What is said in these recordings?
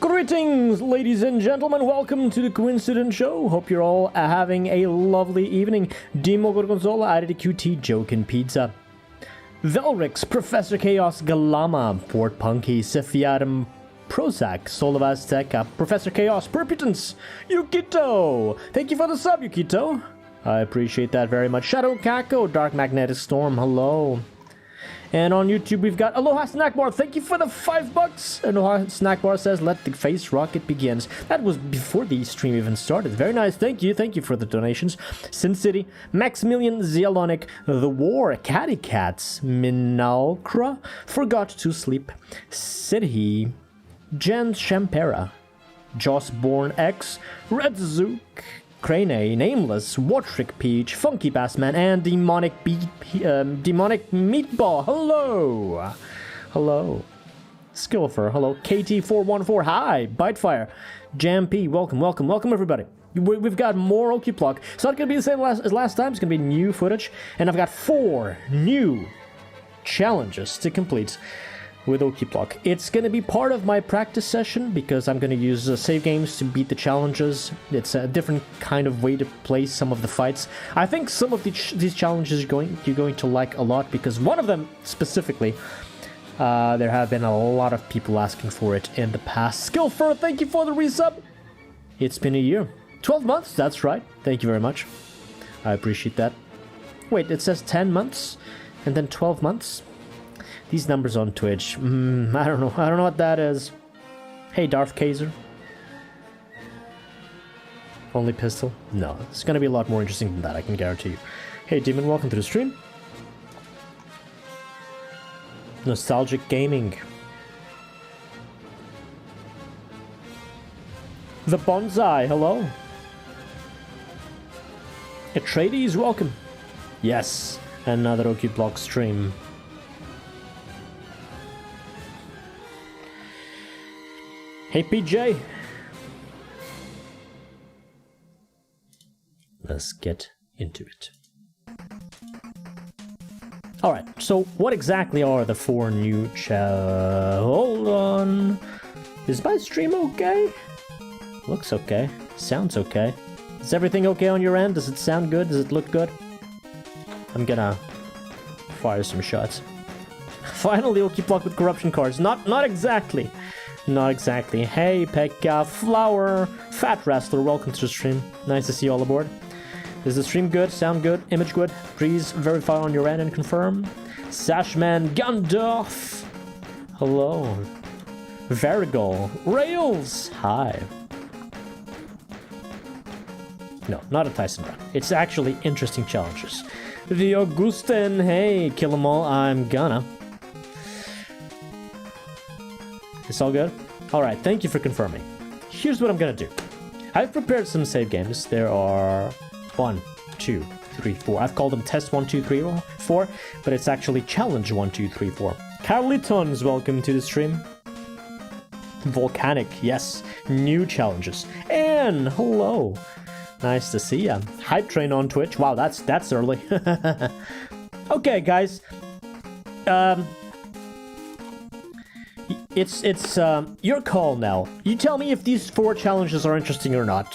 Greetings, ladies and gentlemen. Welcome to the Coincident Show. Hope you're all having a lovely evening. Dimo Gorgonzola, IDQT, Jokin Pizza. Velrix, Professor Chaos, Galama, Port Punky, Sephiatum, Prozac, Solovazteca, Professor Chaos, Perputance, Yukito. Thank you for the sub, Yukito. I appreciate that very much. Shadow Kako, Dark Magnetic Storm, hello. And on YouTube, we've got Aloha Snackbar. Thank you for the $5. Aloha Snackbar says, let the face rocket begins. That was before the stream even started. Very nice. Thank you. Thank you for the donations. Sin City, Maximilian Zielonic, The War, Catty Cats, Minalcra, Forgot to Sleep, Sidhi, Jen Shampera, Jossborn X, Red Zook, Crane, Nameless, Watrick Peach, Funky Bassman, and Demonic Meatball. Hello! Hello. Skillfer, hello. KT414, hi. Bitefire, Jam P, welcome, welcome, welcome everybody. We've got more Okuplok. It's not going to be the same as last time. It's going to be new footage. And I've got 4 new challenges to complete with Okuplok. It's going to be part of my practice session because I'm going to use save games to beat the challenges. It's a different kind of way to play some of the fights. I think some of these challenges you're going to like a lot because one of them specifically, there have been a lot of people asking for it in the past. Skillfur, thank you for the resub. It's been a year. 12 months, that's right. Thank you very much. I appreciate that. Wait, it says 10 months and then 12 months? These numbers on Twitch, I don't know. I don't know what that is. Hey, Darth Kaiser. Only pistol? No, it's gonna be a lot more interesting than that, I can guarantee you. Hey, Demon, welcome to the stream. Nostalgic Gaming. The Bonsai, hello. Atreides, welcome. Yes, another Okuplok stream. Hey PJ! Let's get into it. Alright, so what exactly are the 4 new hold on. Is my stream okay? Looks okay. Sounds okay. Is everything okay on your end? Does it sound good? Does it look good? I'm gonna fire some shots. Finally, Okuplok with corruption cards. Not exactly. Not exactly. Hey, Pekka, Flower, Fat Wrestler, welcome to the stream. Nice to see you all aboard. Is the stream good? Sound good? Image good? Please verify on your end and confirm. Sashman, Gandalf, hello. Varigol, Rails, hi. No, not a Tyson run. It's actually interesting challenges. The Augustin, hey, kill 'em all, I'm gonna. It's all good? Alright, thank you for confirming. Here's what I'm gonna do. I've prepared some save games. There are 1, 2, 3, 4. I've called them test 1, 2, 3, 4, but it's actually challenge 1, 2, 3, 4. Carlitons, welcome to the stream. Volcanic, yes, new challenges. Anne, hello. Nice to see ya. Hype Train on Twitch. Wow, that's early. Okay, guys. It's your call now. You tell me if these 4 challenges are interesting or not.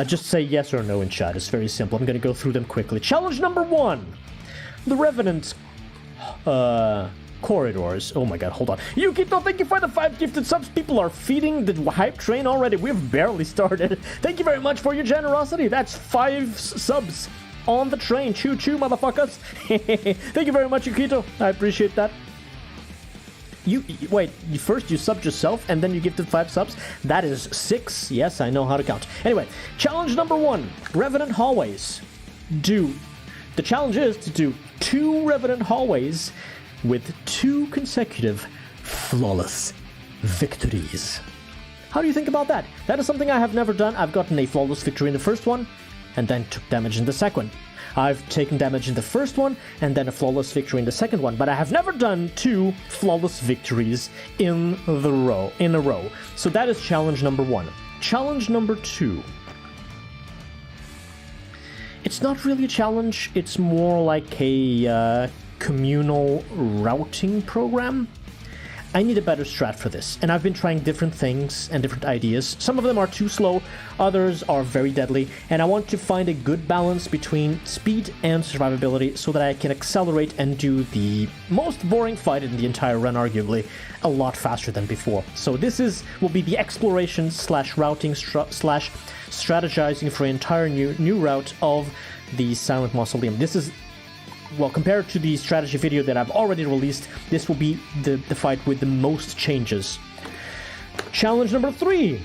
Just say yes or no in chat. It's very simple. I'm gonna go through them quickly. Challenge number 1. The Revenant corridors. Oh my god, hold on. Yukito, thank you for the 5 gifted subs. People are feeding the hype train already. We've barely started. Thank you very much for your generosity. That's 5 subs on the train. Choo choo, motherfuckers. Thank you very much, Yukito. I appreciate that. Wait, first you subbed yourself and then you gifted 5 subs? That is 6. Yes, I know how to count. Anyway, challenge number 1. Revenant hallways. The challenge is to do 2 Revenant hallways with 2 consecutive flawless victories. How do you think about that? That is something I have never done. I've gotten a flawless victory in the first one and then took damage in the second. I've taken damage in the first one and then a flawless victory in the second one, but I have never done 2 flawless victories in a row. So that is challenge number 1. Challenge number 2. It's not really a challenge, it's more like a communal routing program. I need a better strat for this, and I've been trying different things and different ideas. Some of them are too slow, others are very deadly, and I want to find a good balance between speed and survivability so that I can accelerate and do the most boring fight in the entire run, arguably, a lot faster than before. So this will be the exploration slash routing slash strategizing for an entire new route of the Silent Mausoleum. This is, well, compared to the strategy video that I've already released, this will be the fight with the most changes. Challenge number 3.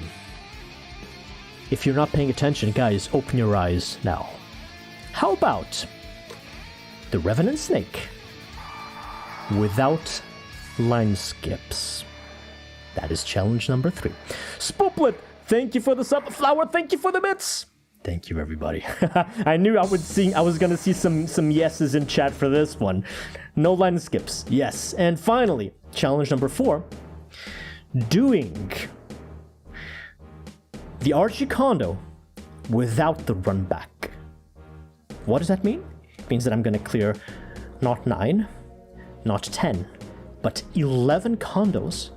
If you're not paying attention, guys, open your eyes now. How about the Revenant Snake without line skips? That is challenge number 3. Spooplet, thank you for the sub. Flower, thank you for the bits. Thank you, everybody. I knew I was gonna see some yeses in chat for this one. No line skips. Yes. And finally, challenge number 4. Doing the Archie condo without the run back. What does that mean? It means that I'm gonna clear not 9, not 10, but 11 condos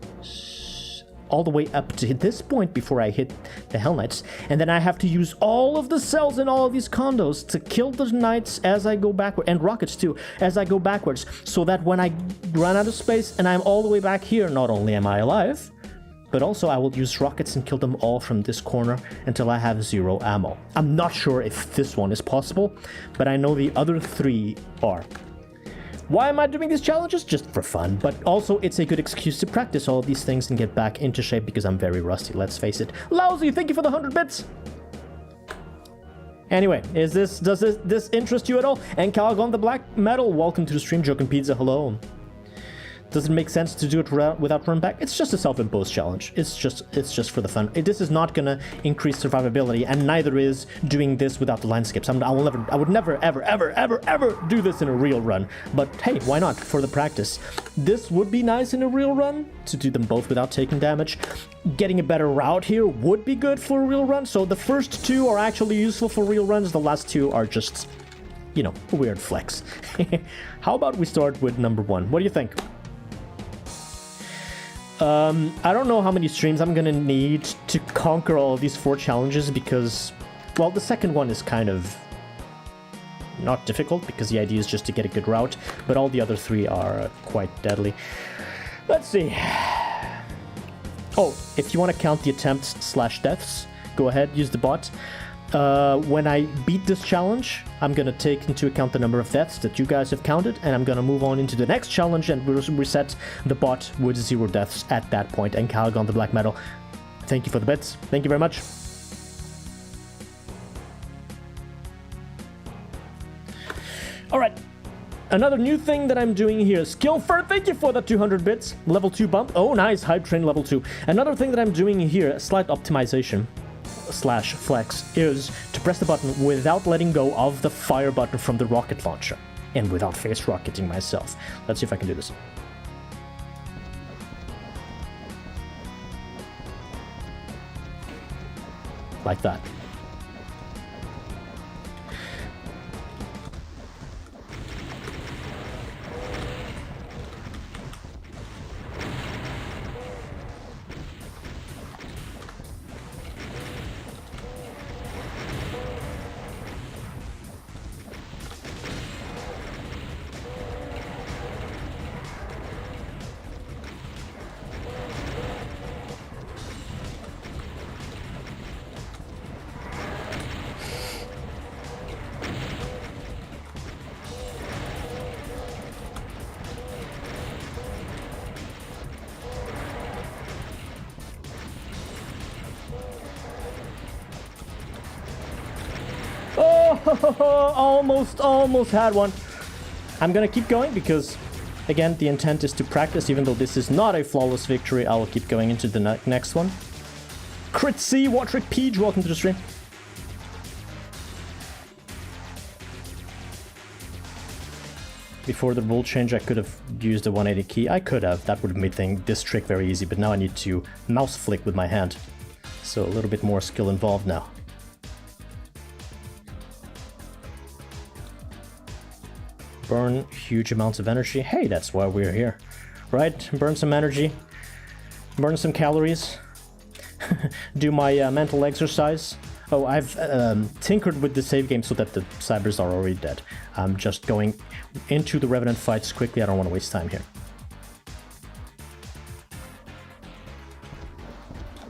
all the way up to this point before I hit the Hell Knights, and then I have to use all of the cells in all of these condos to kill the Knights as I go backward, and rockets too, as I go backwards, so that when I run out of space and I'm all the way back here, not only am I alive, but also I will use rockets and kill them all from this corner until I have 0 ammo. I'm not sure if this one is possible, but I know the other 3 are. Why am I doing these challenges? Just for fun, but also it's a good excuse to practice all of these things and get back into shape because I'm very rusty, let's face it. Lousy, thank you for the 100 bits! Anyway, does this interest you at all? And Calgon the Black Metal, welcome to the stream. Joking Pizza, hello. Does it make sense to do it without run back? It's just a self-imposed challenge. It's just for the fun. This is not gonna increase survivability, and neither is doing this without the line skips. I would never, ever do this in a real run. But hey, why not? For the practice. This would be nice in a real run, to do them both without taking damage. Getting a better route here would be good for a real run. So the first 2 are actually useful for real runs. The last 2 are just, you know, a weird flex. How about we start with number 1? What do you think? I don't know how many streams I'm gonna need to conquer all of these 4 challenges because, well, the second one is kind of not difficult because the idea is just to get a good route, but all the other 3 are quite deadly. Let's see. Oh, if you want to count the attempts / deaths, go ahead, use the bot. When I beat this challenge, I'm gonna take into account the number of deaths that you guys have counted, and I'm gonna move on into the next challenge and reset the bot with 0 deaths at that point. And Calgon the Black Metal, thank you for the bits. Thank you very much. Alright, another new thing that I'm doing here. Skillfur, thank you for the 200 bits. Level 2 bump. Oh, nice. Hype train level 2. Another thing that I'm doing here, a slight optimization / flex, is to press the button without letting go of the fire button from the rocket launcher and without face rocketing myself. Let's see if I can do this. Like that. Almost had one. I'm gonna keep going because, again, the intent is to practice. Even though this is not a flawless victory, I will keep going into the next one. Crit C, Watrick Peach, welcome to the stream. Before the rule change, I could have used the 180 key. I could have. That would have made this trick very easy, but now I need to mouse flick with my hand. So a little bit more skill involved now. Burn huge amounts of energy. Hey, that's why we're here. right? Burn some energy, burn some calories, do my mental exercise. Oh, I've tinkered with the save game so that the cybers are already dead. I'm just going into the Revenant fights quickly. I don't want to waste time here.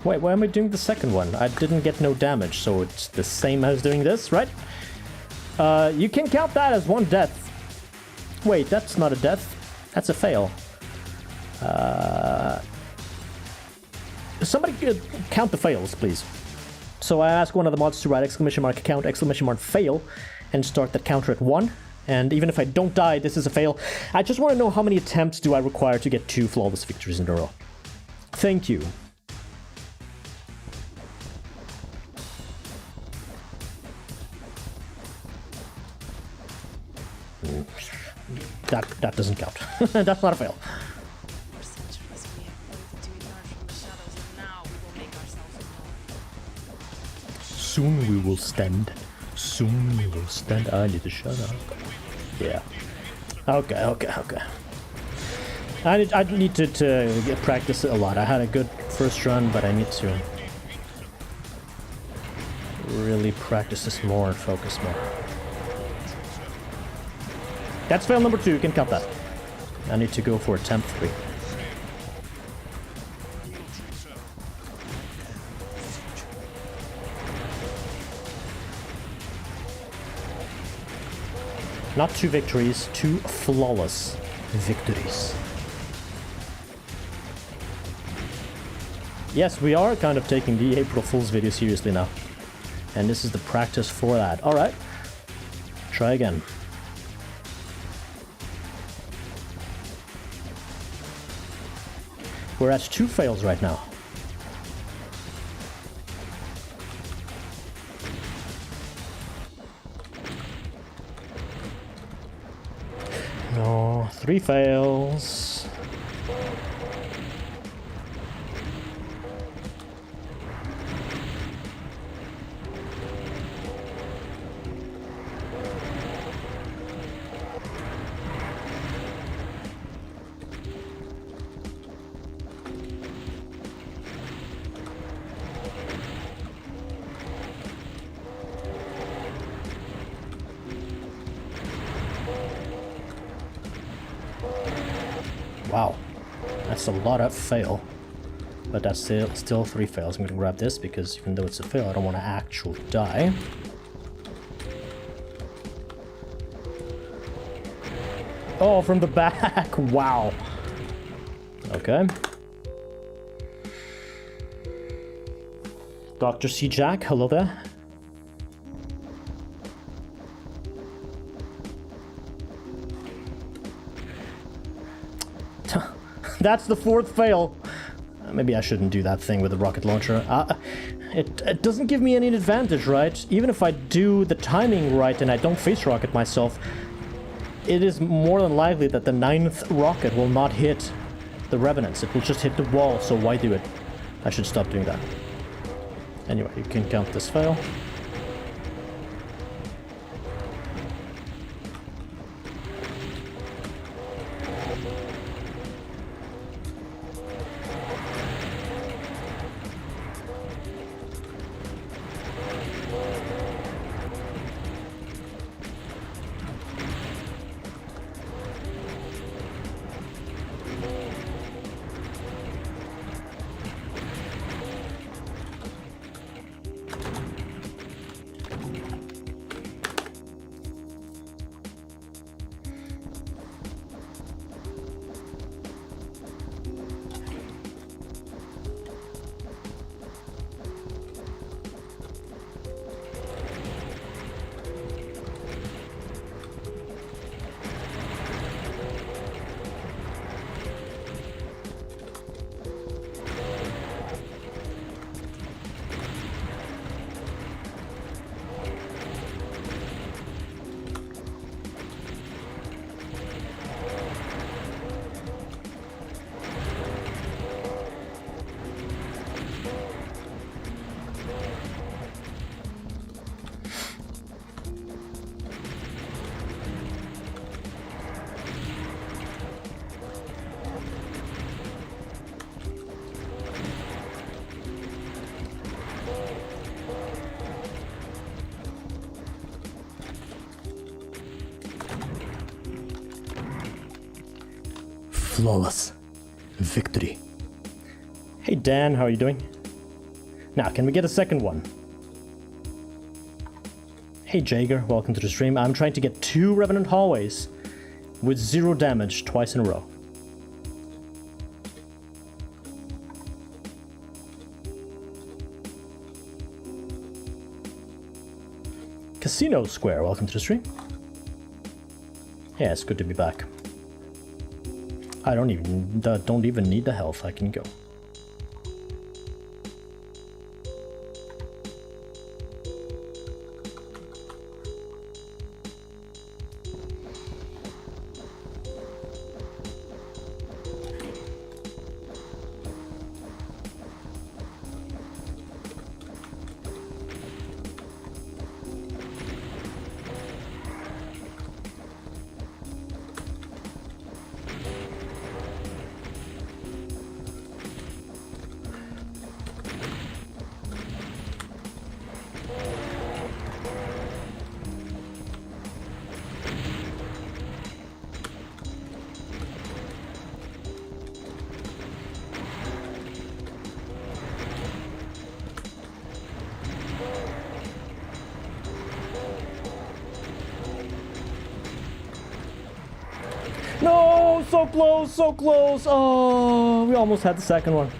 Wait, why am I doing the second one? I didn't get no damage, so it's the same as doing this, right? You can count that as one death. Wait, that's not a death. That's a fail. Somebody count the fails, please. So I ask one of the mods to write !count !fail and start that counter at 1. And even if I don't die, this is a fail. I just want to know how many attempts do I require to get 2 flawless victories in a row. Thank you. That doesn't count. That's not a fail. Soon we will stand. Soon we will stand. I need to shut up. Yeah. Okay. I need to practice it a lot. I had a good first run, but I need to really practice this more and focus more. That's fail number 2. You can count that. I need to go for attempt 3. Not 2 victories, 2 flawless victories. Yes, we are kind of taking the April Fool's video seriously now. And this is the practice for that. Alright. Try again. We're at 2 fails right now. No, 3 fails. Wow, that's a lot of fail, but that's still 3 fails. I'm gonna grab this because even though it's a fail, I don't want to actually die. Oh, from the back! Wow. Okay. Dr. C. Jack, hello there. That's the 4th fail. Maybe I shouldn't do that thing with the rocket launcher. It doesn't give me any advantage, right? Even if I do the timing right and I don't face rocket myself, it is more than likely that the 9th rocket will not hit the Revenants. It will just hit the wall, so why do it? I should stop doing that. Anyway, you can count this fail. Flawless victory. Hey Dan, how are you doing? Now, can we get a second one? Hey Jager, welcome to the stream. I'm trying to get 2 Revenant hallways with 0 damage twice in a row. Casino Square, welcome to the stream. Yeah, it's good to be back. I don't even need the health, I can go. No, so close, so close. Oh, we almost had the second one.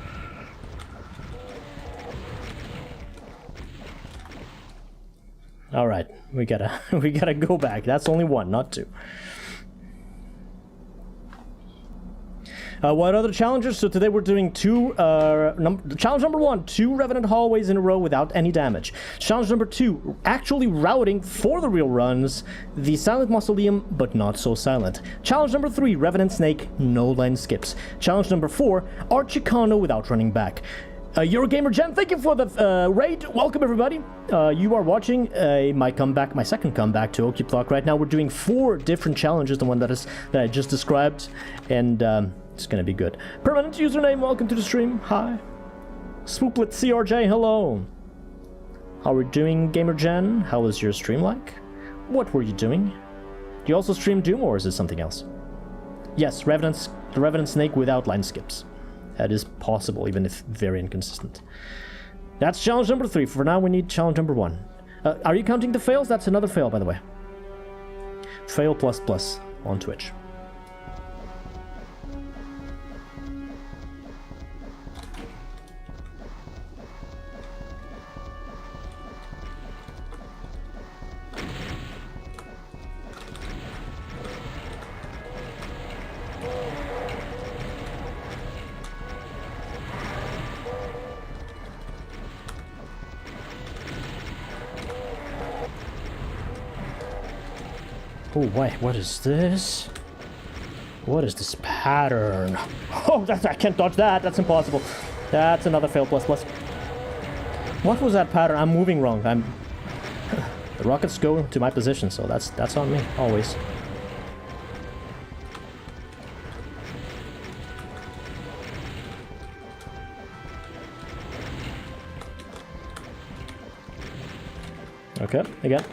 All right, we gotta go back. That's only 1, not 2. What other challenges? So today we're doing challenge number 1, 2 Revenant hallways in a row without any damage. Challenge number 2, actually routing for the real runs, the silent mausoleum, but not so silent. Challenge number 3, Revenant Snake, no line skips. Challenge number 4, Archie condo without running back. Eurogamer Jen, thank you for the raid. Welcome everybody. You are watching my second comeback to Okuplok. Right now we're doing 4 different challenges, the one that I just described, and it's gonna be good. Permanent username, welcome to the stream. Hi. Swooplet CRJ, hello. How are we doing, Gamer Jen? How was your stream like? What were you doing? Do you also stream Doom, or is it something else? Yes, the Revenant Snake without line skips. That is possible, even if very inconsistent. That's challenge number 3. For now, we need challenge number 1. Are you counting the fails? That's another fail, by the way. Fail ++ on Twitch. Oh, wait, what is this? What is this pattern? Oh, I can't dodge that. That's impossible. That's another fail ++. What was that pattern? I'm moving wrong. The rockets go to my position, so that's on me, always. Okay, again.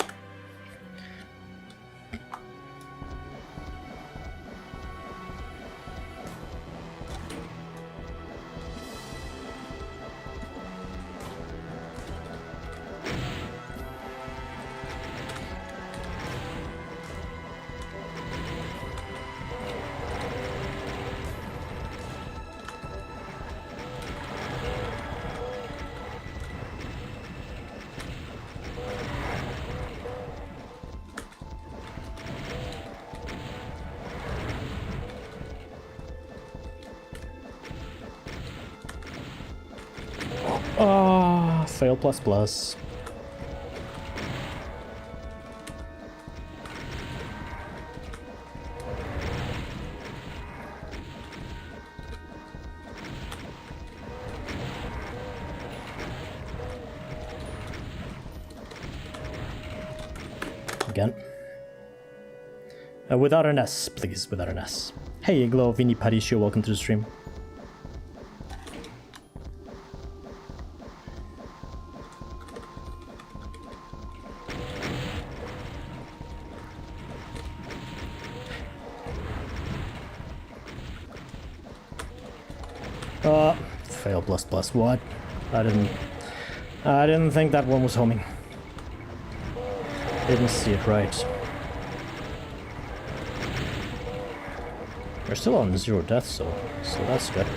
Oh, fail ++. Again. Without an S, please, without an S. Hey, Iglo, Vini Parisio, welcome to the stream. Fail plus plus. What? I didn't think that one was homing. Didn't see it right. We're still on 0 deaths, so that's good.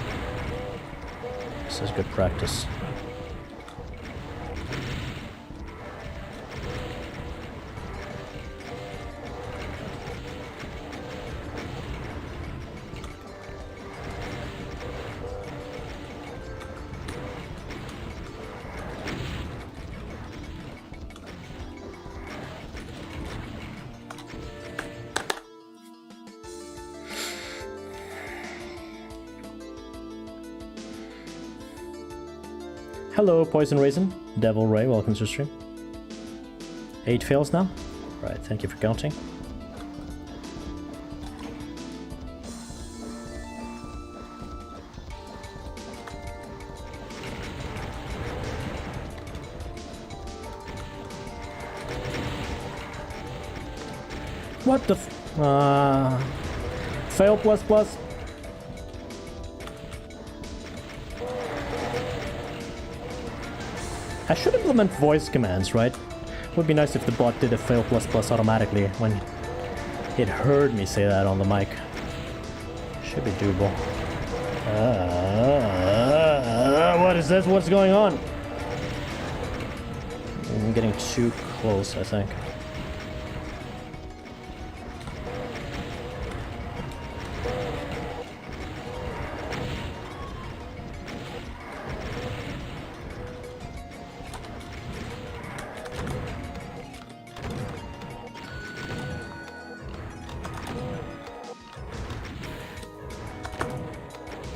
This is good practice. Hello, Poison Raisin. Devil Ray, welcome to the stream. 8 fails now? Right, thank you for counting. What the fail plus plus. I should implement voice commands, right? Would be nice if the bot did a fail plus plus automatically when it heard me say that on the mic. Should be doable. What is this? What's going on? I'm getting too close, I think.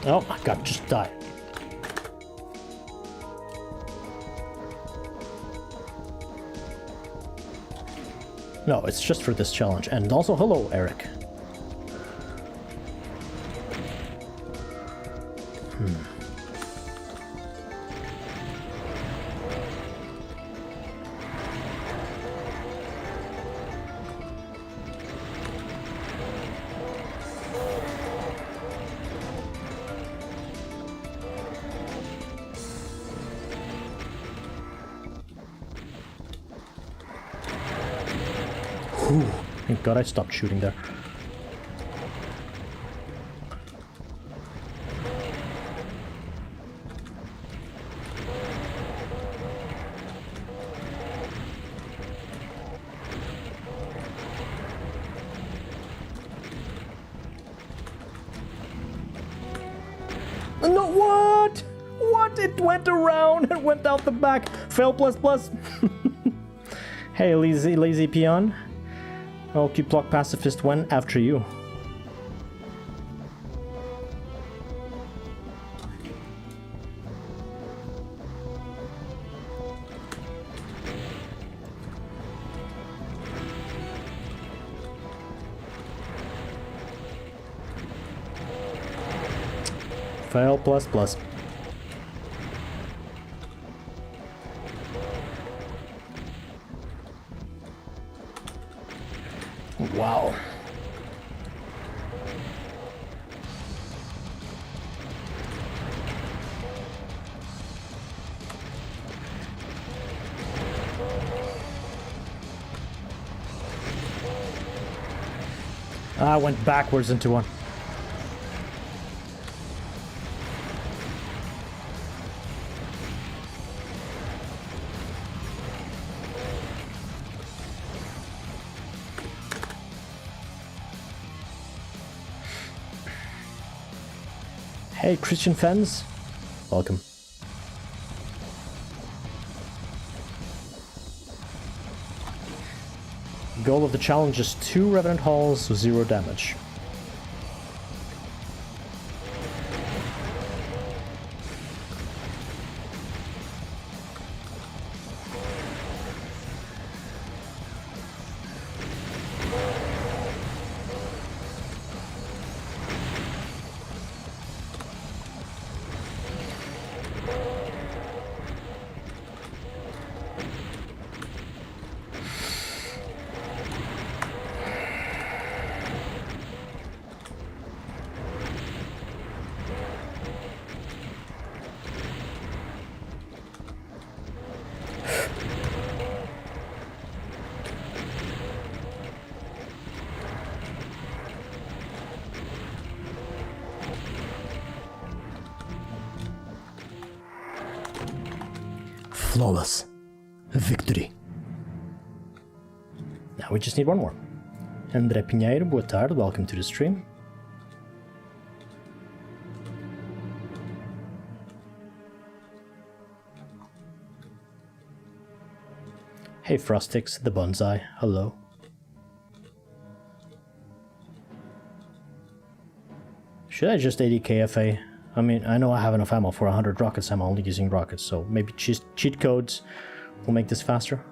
Oh my god, just die. No, it's just for this challenge. And also, hello, Eric. Thank God I stopped shooting there. No, what? What? It went around and went out the back. Fail plus plus. Hey, lazy peon. Okuplok Pacifist went after you. Fail plus plus. Wow. I went backwards into one. Hey, Christian fans, welcome. Goal of the challenge is 2 Revenant Halls, 0 damage. Flawless. Victory. Now we just need one more. André Pinheiro, boa tarde. Welcome to the stream. Hey Frostix, the bonsai. Hello. Should I just AD KFA? I mean, I know I have enough ammo for 100 rockets. I'm only using rockets, so maybe cheat codes will make this faster.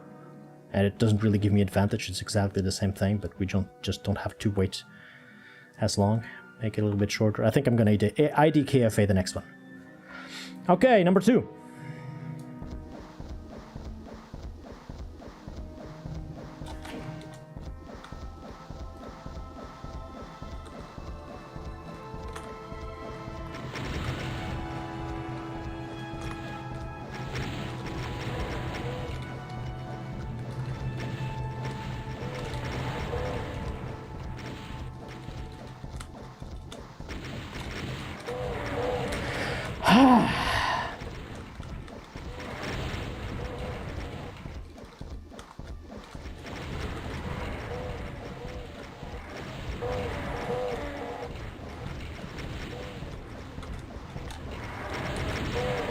And it doesn't really give me advantage. It's exactly the same thing, but we just don't have to wait as long. Make it a little bit shorter. I think I'm gonna ID KFA the next one. Okay, number 2.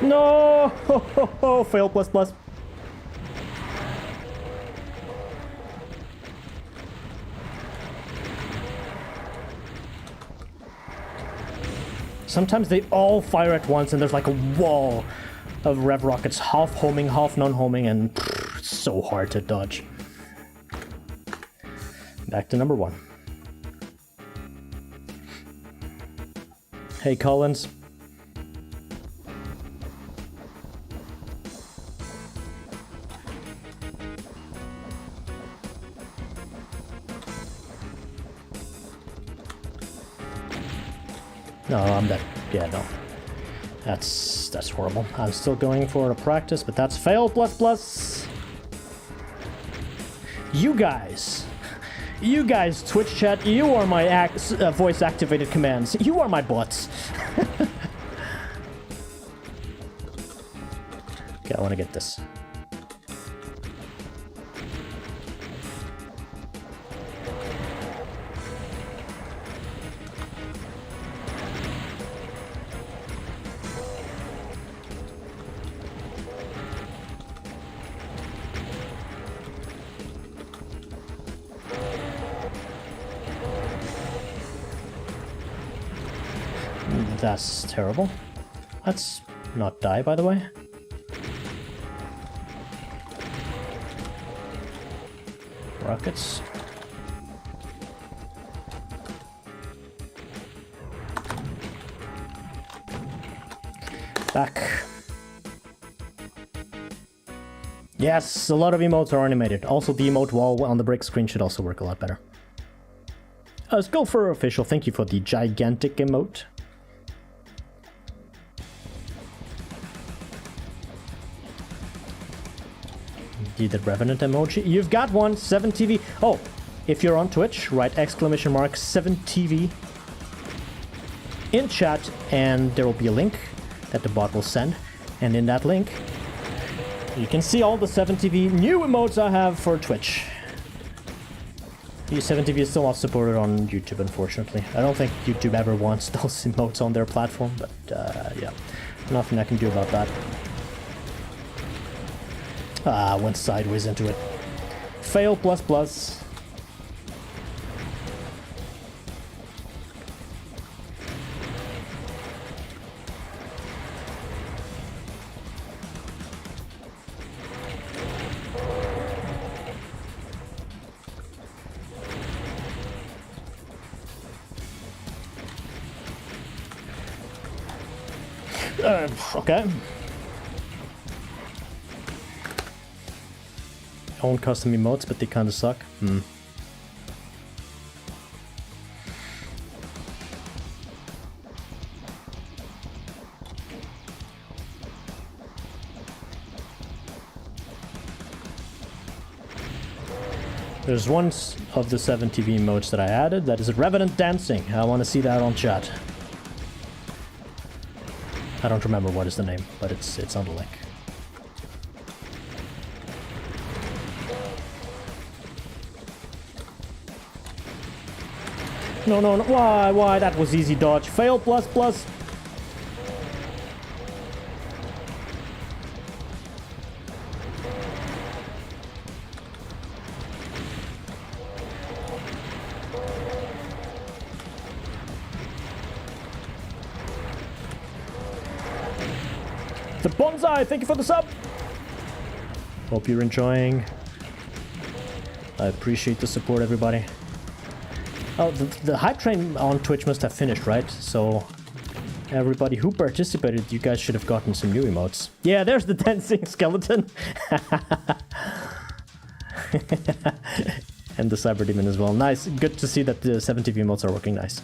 No! Fail plus plus. Sometimes they all fire at once and there's like a wall of rev rockets, half homing, half non-homing, and it's so hard to dodge. Back to number 1. Hey Collins. No, I'm dead. Yeah, no. That's horrible. I'm still going for a practice, but that's fail plus plus. You guys, Twitch chat, you are my voice activated commands. You are my bots. Okay, I want to get this. That's terrible. Let's not die, by the way. Rockets. Back. Yes, a lot of emotes are animated. Also, the emote wall on the break screen should also work a lot better. Skullfur official, thank you for the gigantic emote. The Revenant emoji. You've got one, 7TV. Oh, if you're on Twitch, write exclamation mark 7TV in chat, and there will be a link that the bot will send. And in that link, you can see all the 7TV new emotes I have for Twitch. The 7TV is still not supported on YouTube, unfortunately. I don't think YouTube ever wants those emotes on their platform, but yeah, nothing I can do about that. Ah, went sideways into it. Fail plus plus. Okay. Own custom emotes, but they kinda suck. There's one of the 7TV emotes that I added that is Revenant dancing. I want to see that on chat. I don't remember what is the name, but it's on the link. No, no, no. Why? That was easy dodge. Fail, plus, plus. The bonsai, thank you for the sub. Hope you're enjoying. I appreciate the support, everybody. Oh, the hype train on Twitch must have finished, right? So everybody who participated, you guys should have gotten some new emotes. Yeah, there's the dancing skeleton. And the cyber demon as well. Nice. Good to see that the 70 emotes are working nice.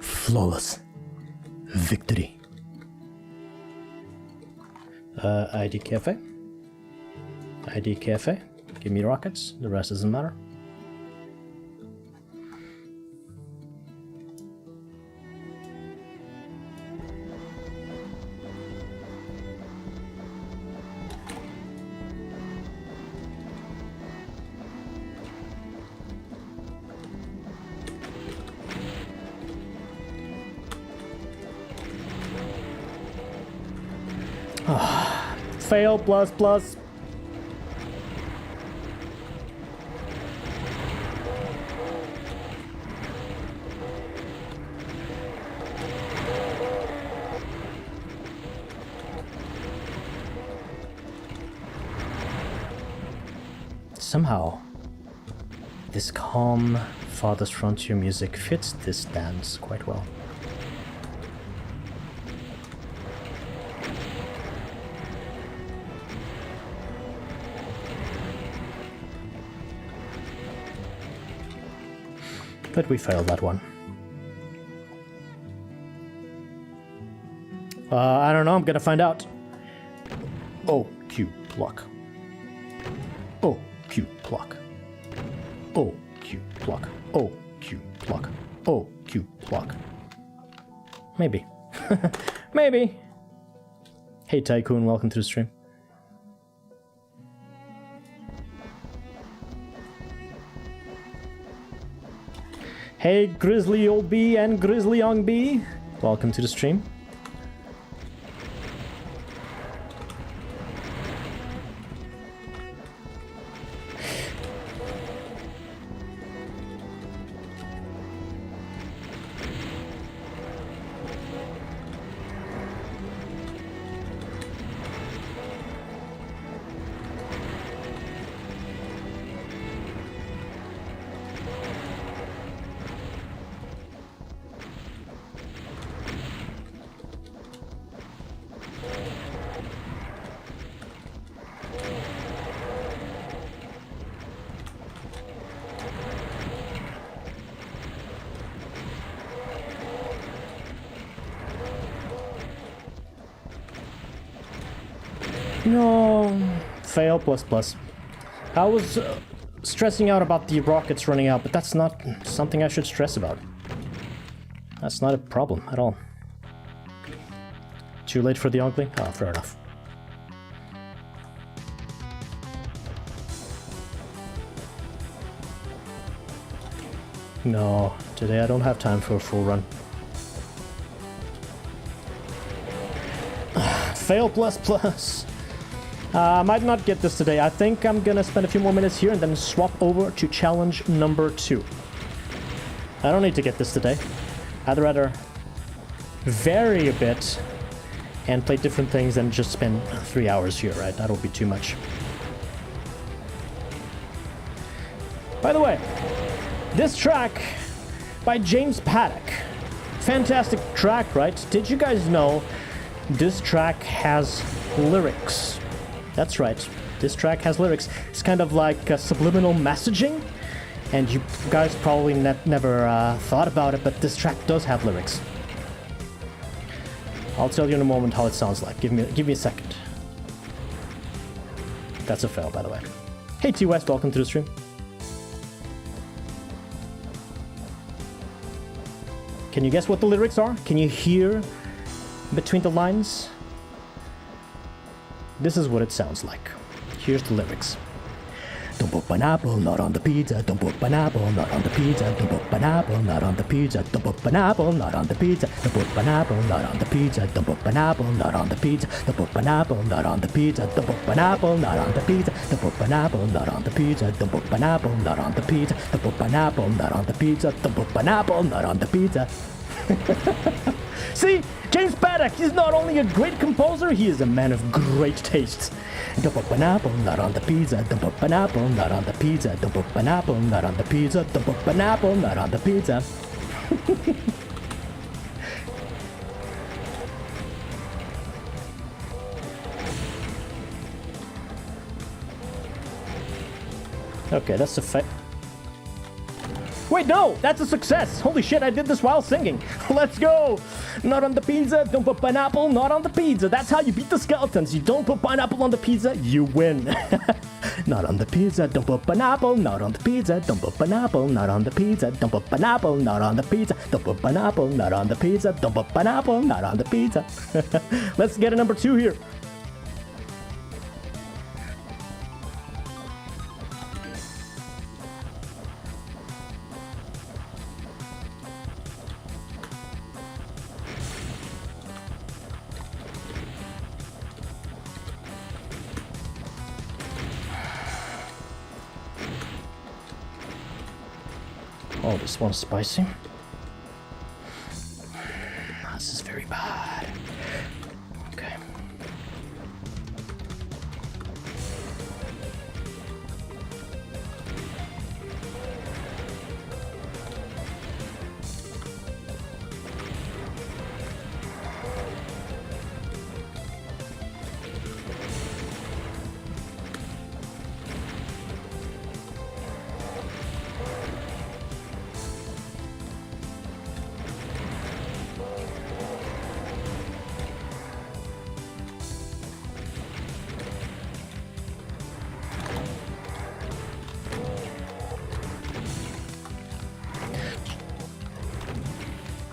Flawless victory. ID cafe. ID cafe. Give me rockets. The rest doesn't matter. Fail, plus, plus. Somehow, this calm Father's Frontier music fits this dance quite well. But we failed that one. I don't know, I'm gonna find out. Okuplok. Okuplok. Okuplok. Okuplok. Okuplok. Maybe. Maybe. Hey Tycoon, welcome to the stream. Hey Grizzly Old B and Grizzly Young B, welcome to the stream. No, fail plus plus. I was stressing out about the rockets running out, but that's not something I should stress about. That's not a problem at all. Too late for the ugly? Oh, fair enough. No, today I don't have time for a full run. Fail plus plus. I might not get this today. I think I'm gonna spend a few more minutes here and then swap over to challenge number 2. I don't need to get this today. I'd rather vary a bit and play different things than just spend 3 hours here, right? That'll be too much. By the way, this track by James Paddock. Fantastic track, right? Did you guys know this track has lyrics? That's right. This track has lyrics. It's kind of like subliminal messaging. And you guys probably never thought about it, but this track does have lyrics. I'll tell you in a moment how it sounds like. Give me a second. That's a fail, by the way. Hey T West, welcome to the stream. Can you guess what the lyrics are? Can you hear between the lines? This is what it sounds like. Here's the lyrics. Don't put pineapple, not on the pizza. Don't put pineapple, not on the pizza. Don't put pineapple, not on the pizza. Don't put pineapple, not on the pizza. Don't put pineapple, not on the pizza. Don't put pineapple, not on the pizza. Don't put pineapple, not on the pizza. Don't put pineapple, not on the pizza. Don't put pineapple, not on the pizza. Don't put pineapple, not on the pizza. Don't put pineapple, not on the pizza. Don't put pineapple, not on the pizza. See, James Paddock, he's not only a great composer, he is a man of great taste. Don't put pineapple, not on the pizza. Don't put pineapple, not on the pizza. Don't put pineapple, not on the pizza. Don't put pineapple, not on the pizza. Okay, that's a fact. Wait, no! That's a success! Holy shit, I did this while singing! Let's go! Not on the pizza, don't put pineapple, not on the pizza. That's how you beat the skeletons. You don't put pineapple on the pizza, you win. Not on the pizza, don't put pineapple, not on the pizza. Don't put pineapple, not on the pizza. Don't put pineapple, not on the pizza. Don't put pineapple, not on the pizza. Don't put pineapple, not on the pizza. Let's get a number 2 here. Oh, this one's spicy. This is very bad. Okay.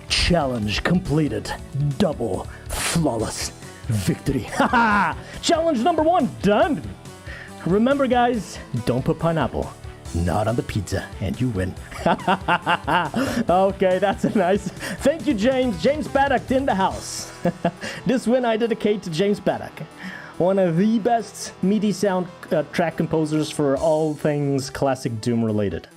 Challenge completed. Double flawless victory. Haha! Challenge number 1 done. Remember, guys, don't put pineapple, not on the pizza, and you win. Okay, that's a nice. Thank you, James. James Paddock in the house. This win I dedicate to James Paddock, one of the best MIDI sound track composers for all things classic Doom related.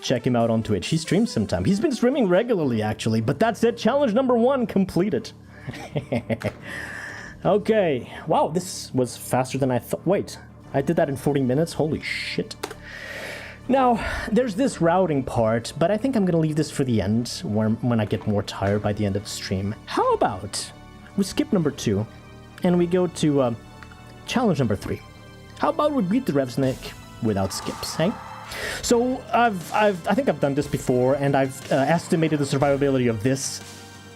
Check him out on Twitch. He streams sometime. He's been streaming regularly, actually. But that's it. Challenge number 1 completed. Okay. Wow, this was faster than I thought. Wait, I did that in 40 minutes? Holy shit. Now, there's this routing part, but I think I'm going to leave this for the end, when I get more tired by the end of the stream. How about we skip number 2, and we go to challenge number 3. How about we beat the Rev Snake without skips, hey? So I think I've done this before, and I've estimated the survivability of this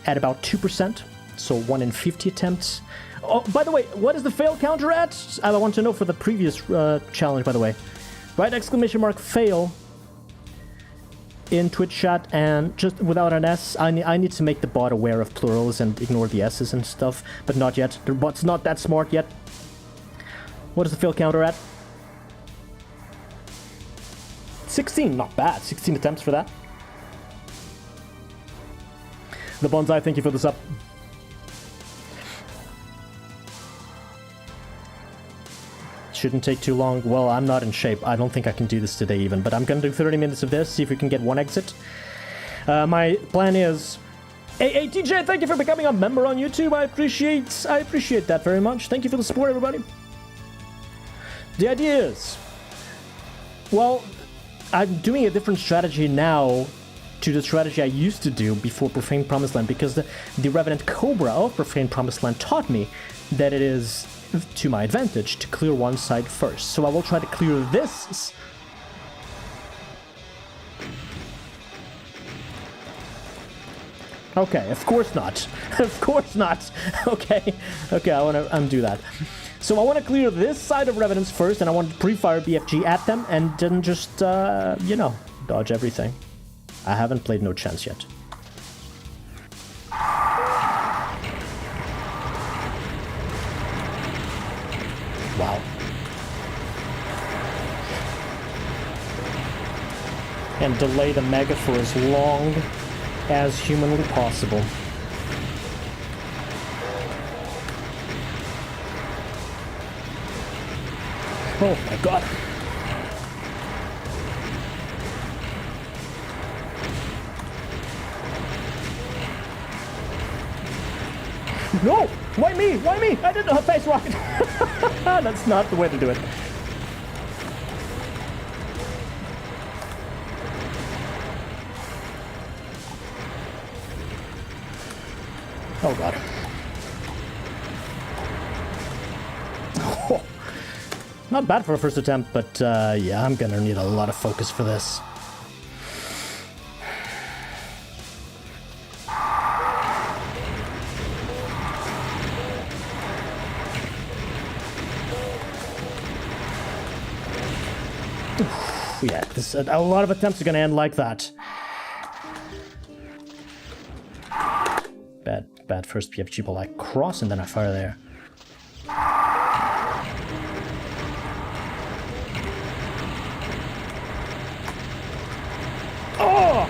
at about 2%, so 1 in 50 attempts. Oh, by the way, what is the fail counter at? I want to know for the previous challenge, by the way. Right exclamation mark fail in Twitch chat, and just without an S. I need to make the bot aware of plurals and ignore the S's and stuff, but not yet. The bot's not that smart yet. What is the fail counter at? 16, not bad. 16 attempts for that. The Bonsai, thank you for the sub. Shouldn't take too long. Well, I'm not in shape. I don't think I can do this today even, but I'm gonna do 30 minutes of this, see if we can get 1 exit. My plan is Hey, TJ, thank you for becoming a member on YouTube. I appreciate that very much. Thank you for the support, everybody. The idea is, well, I'm doing a different strategy now to the strategy I used to do before Profane Promised Land, because the Revenant Cobra of Profane Promised Land taught me that it is to my advantage to clear one side first. So I will try to clear this. Okay, of course not. Of course not. Okay, I want to undo that. So I want to clear this side of Revenants first, and I want to pre-fire BFG at them, and then just, you know, dodge everything. I haven't played No Chance yet. Wow. And delay the Mega for as long as humanly possible. Oh my god. No! Why me? Why me? I didn't know face rocket. That's not the way to do it. Oh god. Oh. Not bad for a first attempt, but yeah, I'm gonna need a lot of focus for this. Yeah, a lot of attempts are gonna end like that. Bad first PFG ball. I cross and then I fire there. Oh!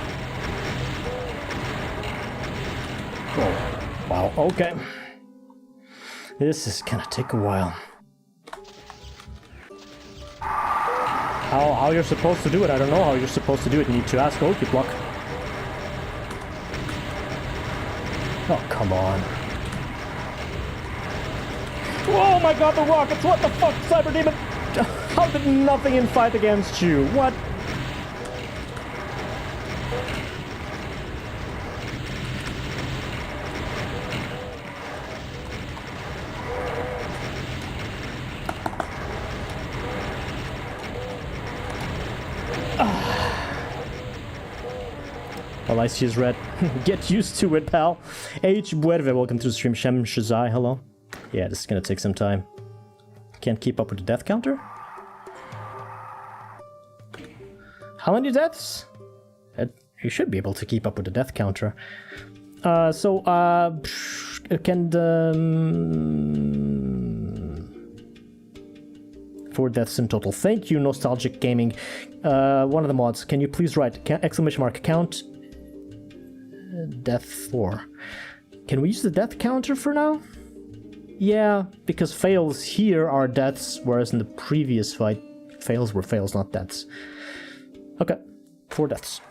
Oh, wow, okay. This is gonna take a while. How you're supposed to do it, I don't know how you're supposed to do it. You need to ask Okuplok. Oh, come on. Oh my god, the rockets! What the fuck, Cyber Demon? How did nothing in fight against you? What? All I see is red. Get used to it, pal. H. Buerve, welcome to the stream. Shem Shazai, hello. Yeah, this is gonna take some time. Can't keep up with the death counter? How many deaths? You should be able to keep up with the death counter. Can the... 4 deaths in total. Thank you, Nostalgic Gaming. One of the mods, can you please write exclamation mark count death 4. Can we use the death counter for now? Yeah, because fails here are deaths, whereas in the previous fight, fails were fails, not deaths. Okay, 4 deaths.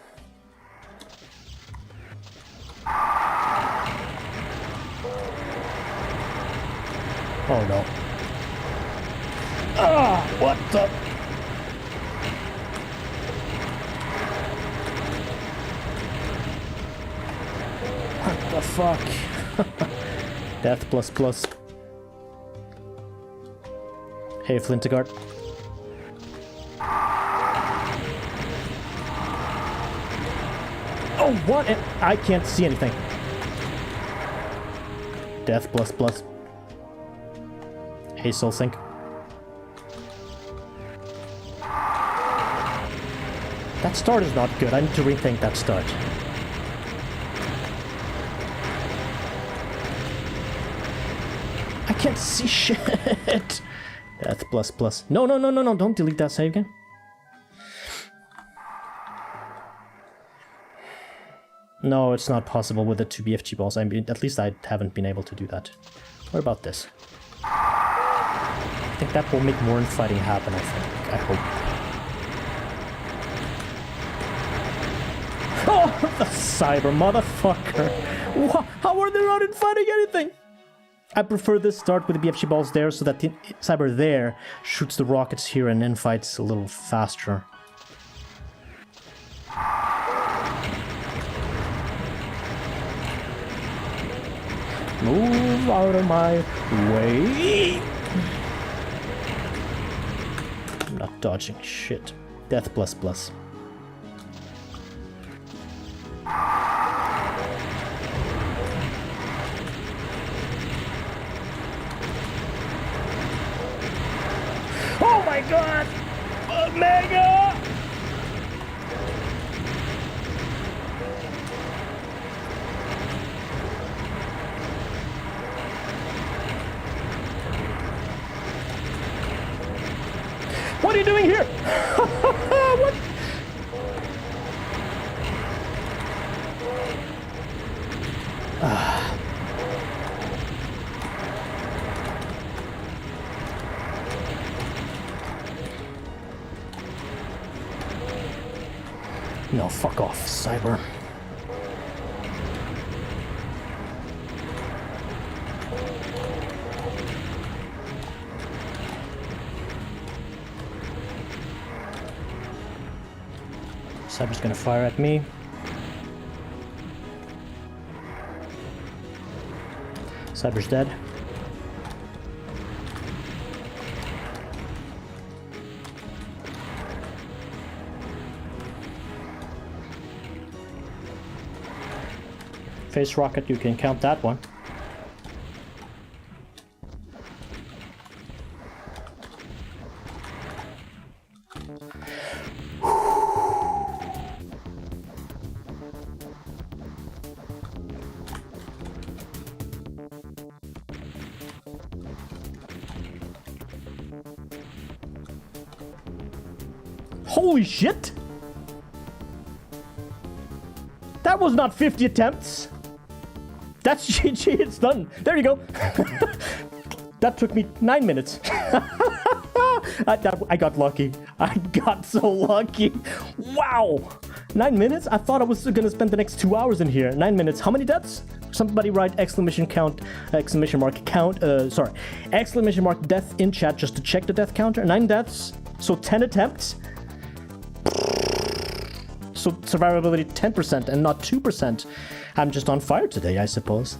Oh no. Ah, what the... What the fuck? Death plus plus. Hey, Flintigard. Oh, what? I can't see anything. Death plus plus. Hey, Soul Sync. That start is not good. I need to rethink that start. I can't see shit. Death plus plus. No, don't delete that save game. No, it's not possible with the 2 BFG balls. I mean, at least I haven't been able to do that. What about this? I think that will make more infighting happen, I think. I hope. Oh, the cyber motherfucker. How are they not fighting anything? I prefer this start with the BFG balls there so that the cyber there shoots the rockets here and then fights a little faster. Move out of my way. I'm not dodging shit. Death plus plus. Oh my god! Omega! What are you doing here? What? No, fuck off, Cyber. Cyber's gonna fire at me. Cyber's dead. Face rocket, you can count that one. Holy shit! That was not 50 attempts! That's GG, it's done. There you go. That took me 9 minutes. I got lucky. I got so lucky. Wow! 9 minutes? I thought I was gonna spend the next 2 hours in here. 9 minutes. How many deaths? Somebody write exclamation mark count, exclamation mark death in chat just to check the death counter. 9 deaths. So 10 attempts. So survivability 10% and not 2%. I'm just on fire today, I suppose.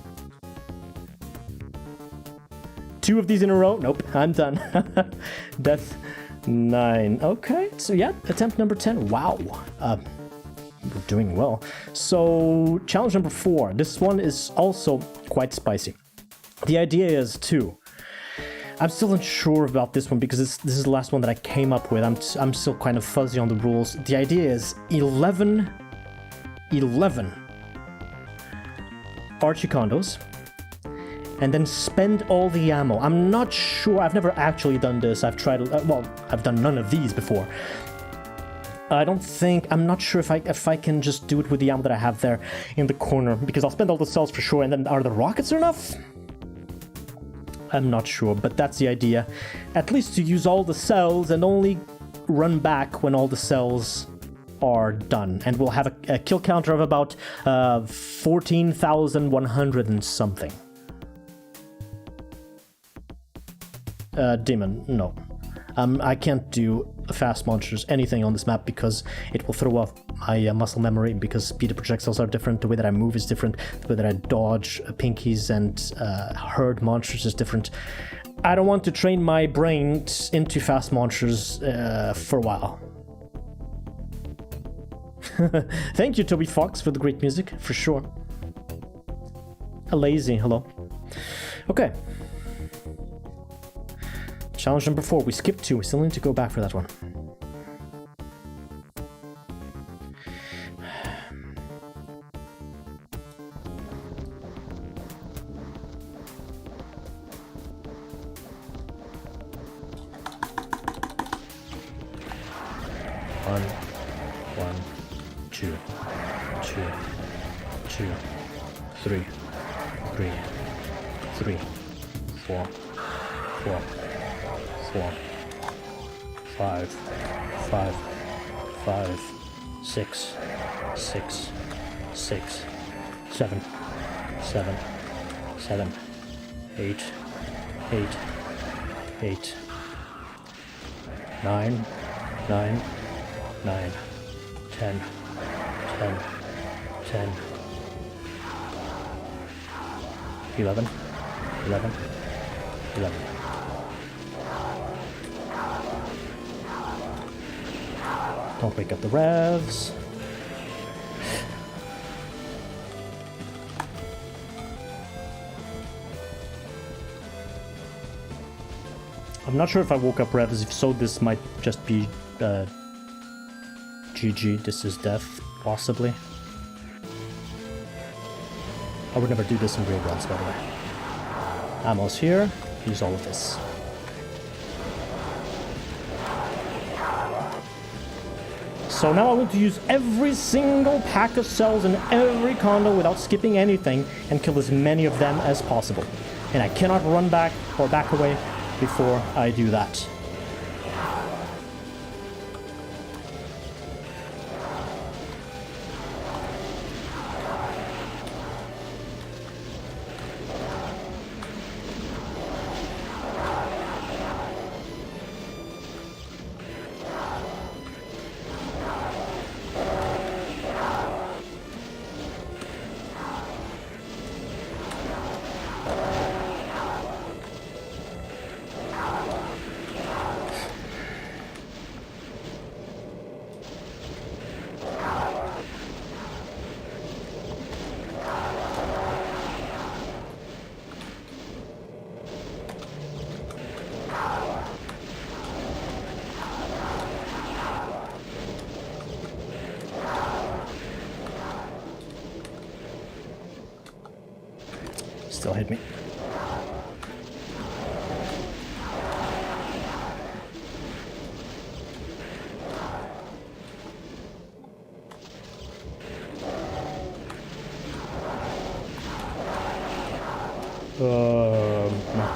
2 of these in a row? Nope, I'm done. Death 9. Okay, so yeah, attempt number 10. Wow. We're doing well. So, challenge number 4. This one is also quite spicy. The idea is to... I'm still unsure about this one because this is the last one that I came up with. I'm still kind of fuzzy on the rules. The idea is 11 Archie condos and then spend all the ammo. I'm not sure. I've never actually done this. I've tried, well, I've done none of these before. I'm not sure if I can just do it with the ammo that I have there in the corner because I'll spend all the cells for sure. And then are the rockets enough? I'm not sure, but that's the idea. At least to use all the cells and only run back when all the cells are done. And we'll have a kill counter of about 14,100 and something. Demon, no. I can't do fast monsters, anything on this map because it will throw off my muscle memory because speed of projectiles are different, the way that I move is different, the way that I dodge pinkies and herd monsters is different. I don't want to train my brain into fast monsters for a while. Thank you, Toby Fox, for the great music, for sure. A lazy, hello. Okay. Challenge number 4. We skipped 2. We still need to go back for that one. One, 2, 3, 4, 5, 6, 7, 7, 7, 8, 8, 8, 9, 9, 9, 10, 10, 10, 11, 11, 11. Don't wake up the revs. I'm not sure if I woke up revs. If so, this might just be GG. This is death, possibly. I would never do this in grave runs, by the way. Ammo's here. Use all of this. So now I want to use every single pack of cells in every condo without skipping anything and kill as many of them as possible. And I cannot run back or back away before I do that. Still hit me.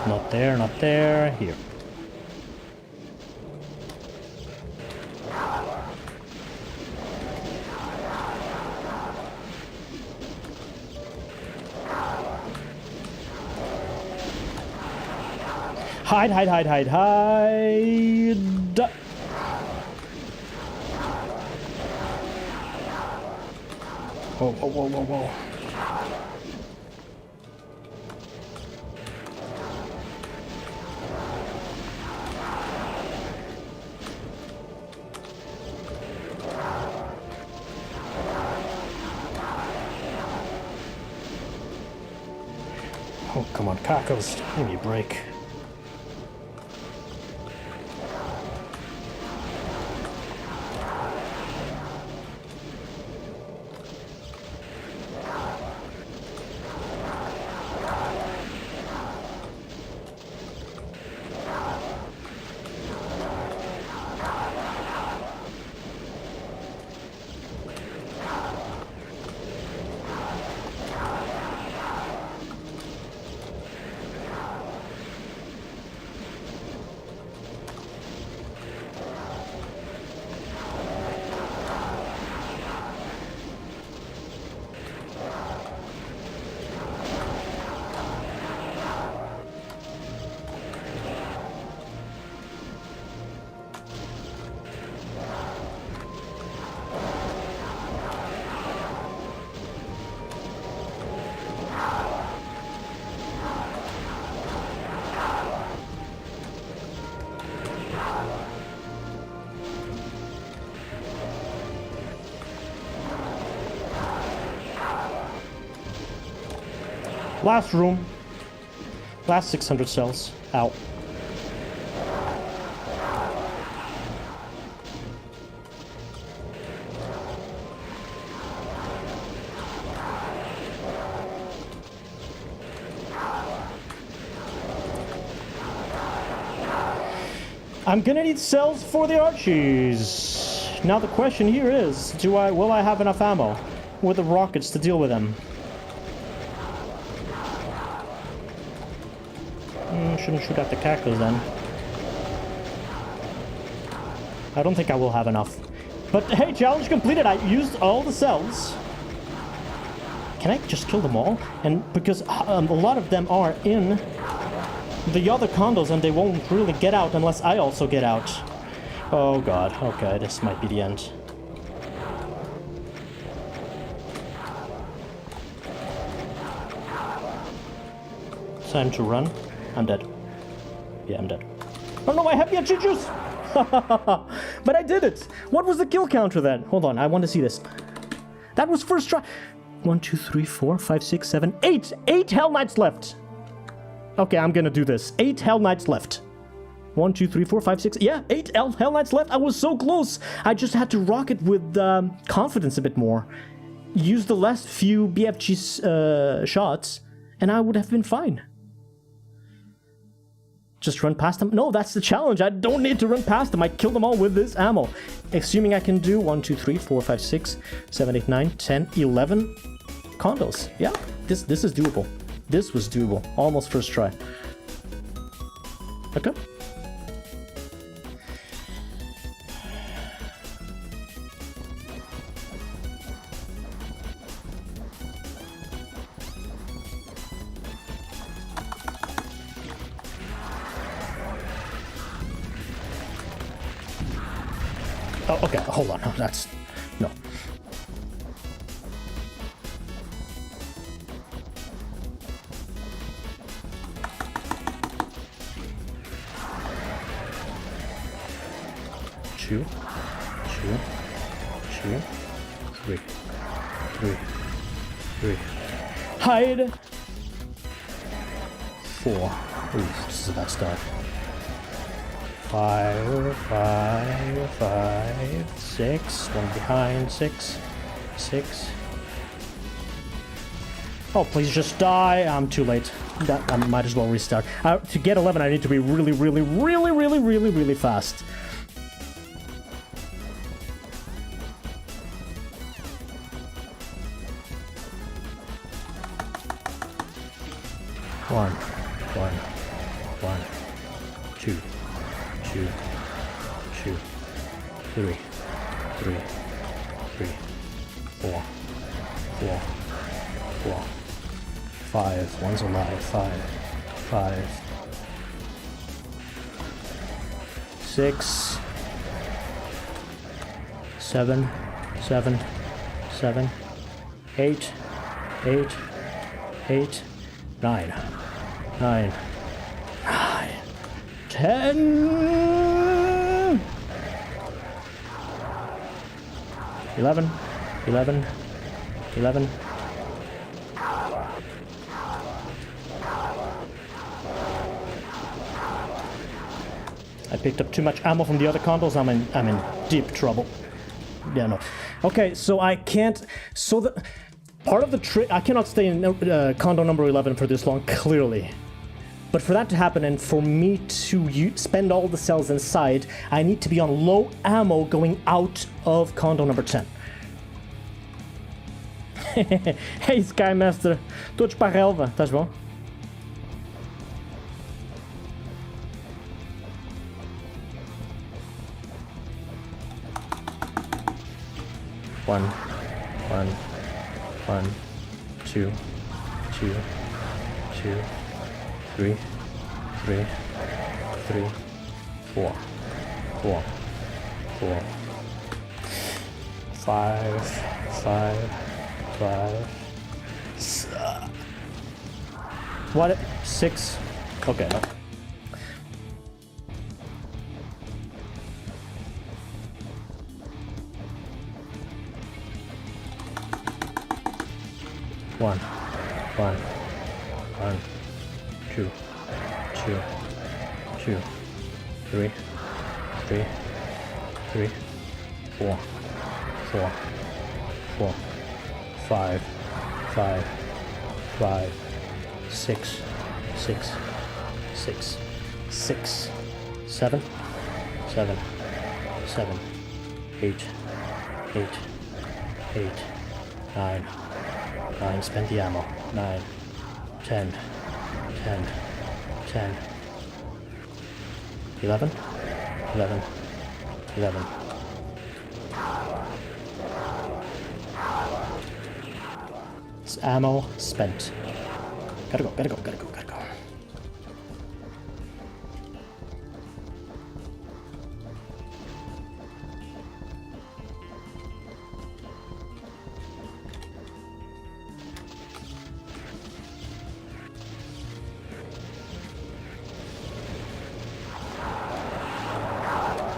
Not there, not there, here. Hide, hide, hide, hide, hide. Whoa, whoa, whoa, whoa, whoa. Oh, come on, Kakos. Give me a break. Last room. Last 600 cells. Out. I'm gonna need cells for the Archies. Now the question here is, will I have enough ammo with the rockets to deal with them? Shouldn't shoot at the cactus then. I don't think I will have enough. But hey, challenge completed. I used all the cells. Can I just kill them all? And because a lot of them are in the other condos and they won't really get out unless I also get out. Oh god, okay, this might be the end. Time to run. I'm dead. Yeah, I'm dead. Oh no, I have the Archie juice! But I did it! What was the kill counter then? Hold on, I want to see this. That was first try. 1, 2, 3, 4, 5, 6, 7, 8! 8 Hell Knights left! Okay, I'm gonna do this. 8 Hell Knights left. 1, 2, 3, 4, 5, 6... Yeah, 8 Hell Knights left! I was so close! I just had to rock it with confidence a bit more. Use the last few BFG shots, and I would have been fine. Just run past them? No, that's the challenge. I don't need to run past them. I kill them all with this ammo. Assuming I can do 1, 2, 3, 4, 5, 6, 7, 8, 9, 10, 11 condos. Yeah, this is doable. This was doable. Almost first try. Okay. Oh, okay, hold on. That's... no. Two, 3. Hide! 4. Ooh, this is a bad start. 5, 6. One behind. 6. Oh, please just die. I'm too late. I might as well restart. To get 11, I need to be really fast. One, 2, 3, 4, 5. One's alive. 5, 6, 7, 8, 9, 10, 11. I picked up too much ammo from the other condos. I'm in deep trouble. Yeah, no. Okay, so I can't. So the part of the trick, I cannot stay in condo number 11 for this long. Clearly. But for that to happen and for me to spend all the cells inside, I need to be on low ammo going out of condo number 10. Hey, Skymaster. Tô de parrelva, estás bom? One, 2, 3, 4, 5. What? 6? Okay, no. One, 2, 3, 4, 5, 6, 7, 8, 9, spend the ammo. 9, 10, 11. ammo spent. Gotta go, gotta go, gotta go, gotta go.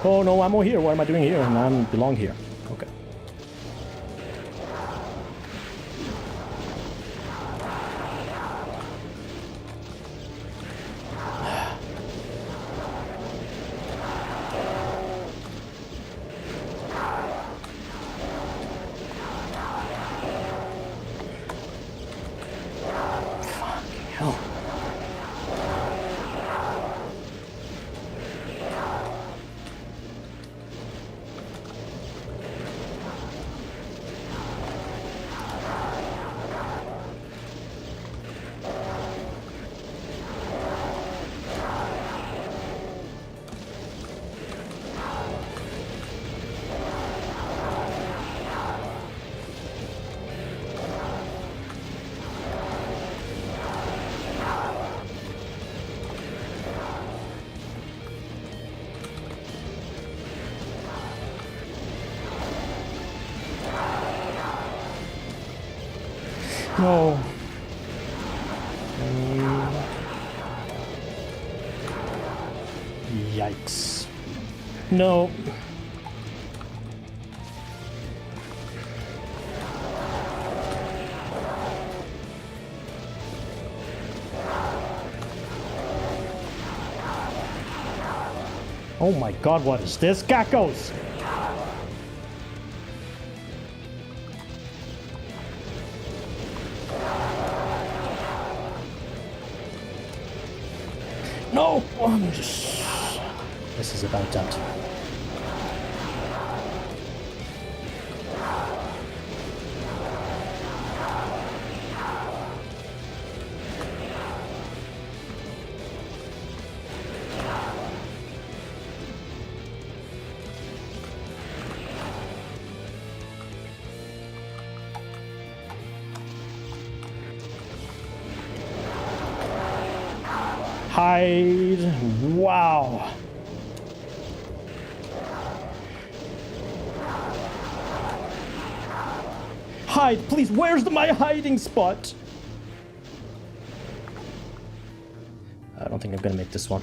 Oh, no ammo here. What am I doing here? I belong here. Okay. Fucking hell. No. Yikes. No. Oh my god, what is this? Geckos! No! This is about that. Hide. Wow. Hide, please. Where's my hiding spot? I don't think I'm gonna make this one.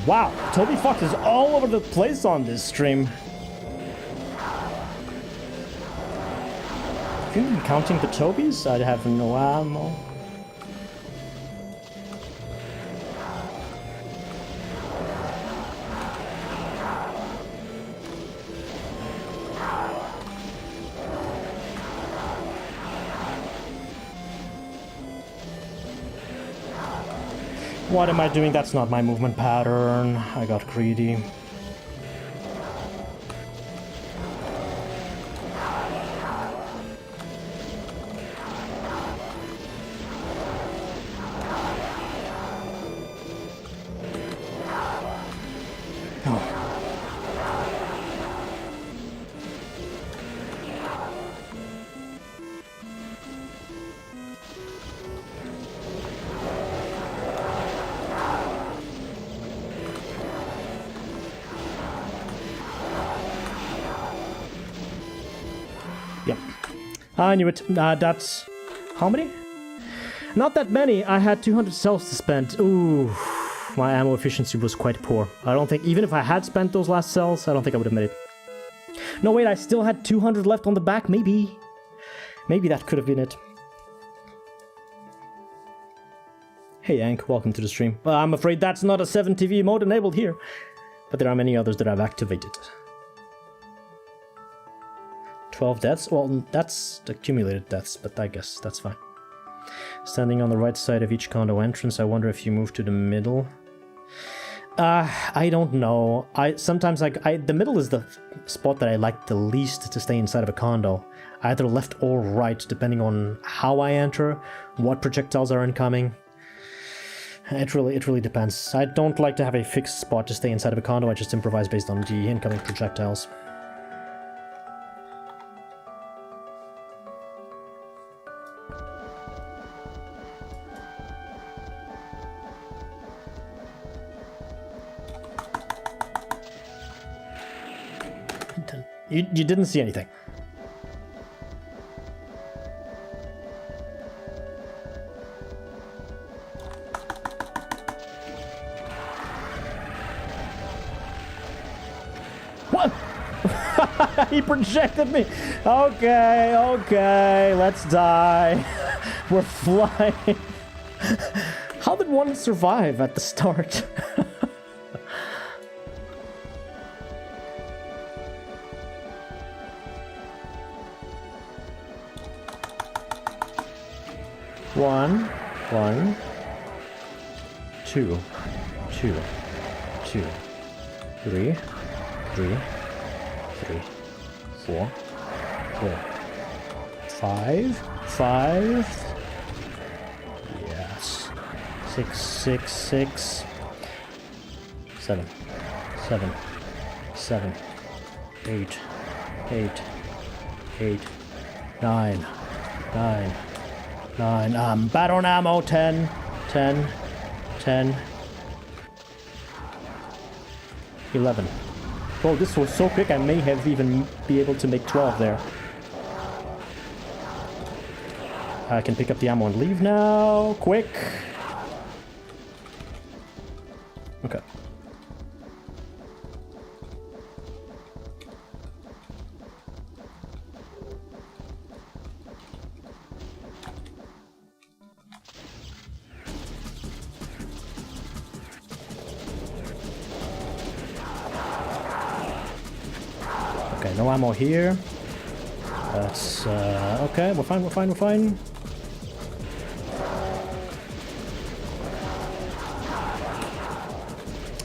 Wow, Toby Fox is all over the place on this stream. Counting the Tobys? I have no ammo. What am I doing? That's not my movement pattern. I got greedy. Yep. I knew it. That's... How many? Not that many. I had 200 cells to spend. Ooh. My ammo efficiency was quite poor. I don't think... Even if I had spent those last cells, I don't think I would have made it. No, wait. I still had 200 left on the back. Maybe. Maybe that could have been it. Hey, Yank. Welcome to the stream. Well, I'm afraid that's not a 7TV mode enabled here. But there are many others that I've activated. 12 deaths? Well, that's accumulated deaths, but I guess that's fine. Standing on the right side of each condo entrance, I wonder if you move to the middle. I don't know. The middle is the spot that I like the least to stay inside of a condo. either left or right, depending on how I enter, what projectiles are incoming. It really depends. I don't like to have a fixed spot to stay inside of a condo, I just improvise based on the incoming projectiles. You didn't see anything. What? He projected me. Okay, let's die. We're flying. How did one survive at the start? One, two, 3, 4, 5. Yes. 6, 7, 8, 9. Patron ammo, 10, 11. Oh, this was so quick, I may have even be able to make 12 there. I can pick up the ammo and leave now. Quick. Okay. Okay, no ammo here. That's, okay, we're fine.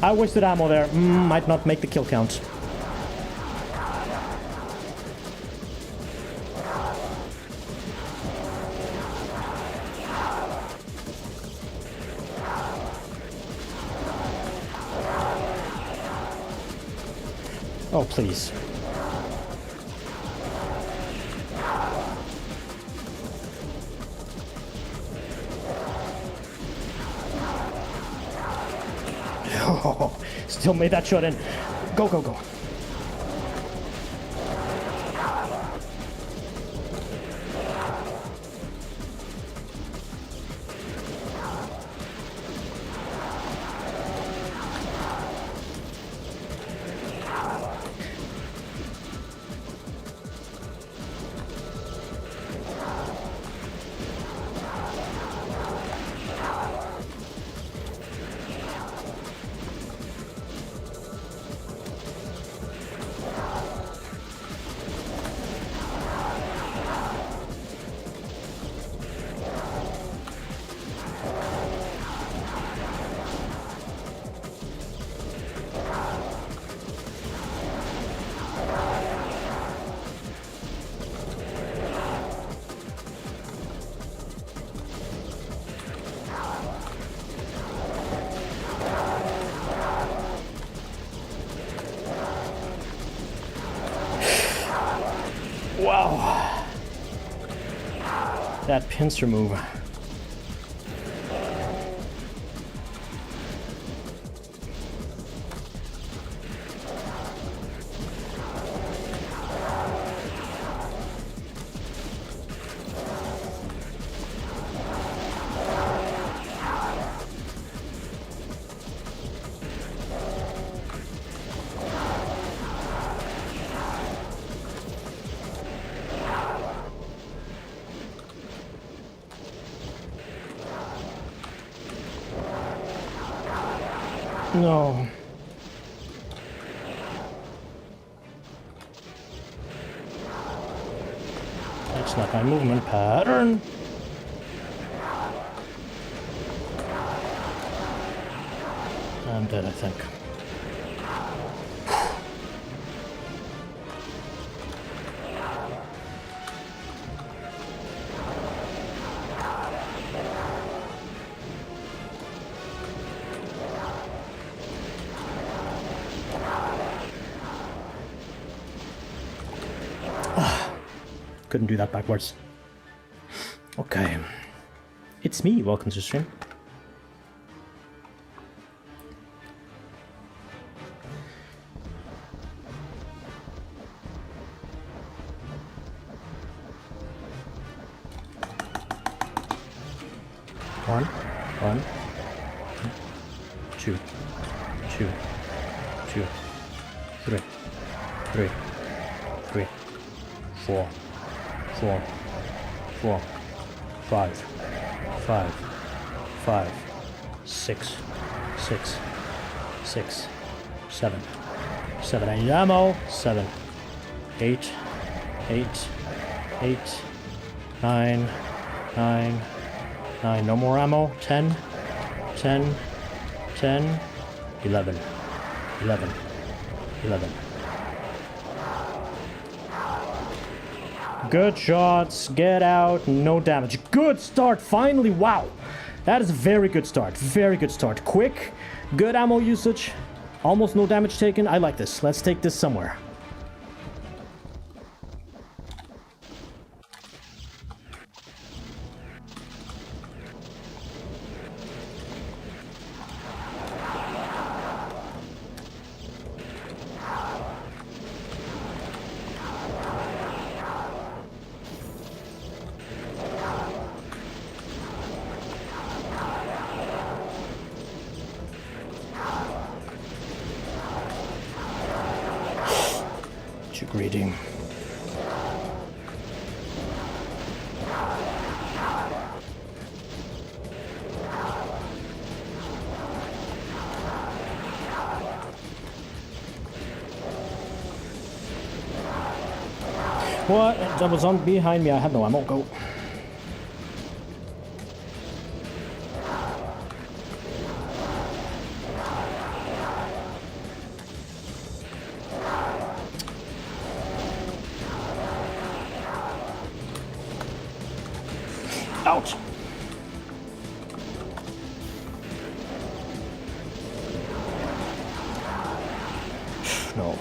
I wasted ammo there. Might not make the kill count. Oh, please. Oh, still made that shot in. Go. Wow. That pincer move. No. That's not my movement pattern. I'm dead, I think. Couldn't do that backwards. Okay. It's me, welcome to the stream. One, two, three, 4, 5, 6, 7. I need ammo. 7, 8, 9. No more ammo. 10, 11. Good shots, get out, no damage. Good start, finally, wow. That is a very good start, Quick, good ammo usage, almost no damage taken. I like this, let's take this somewhere. Greeting. What? There was on behind me. I had no ammo. Go. Ouch! No.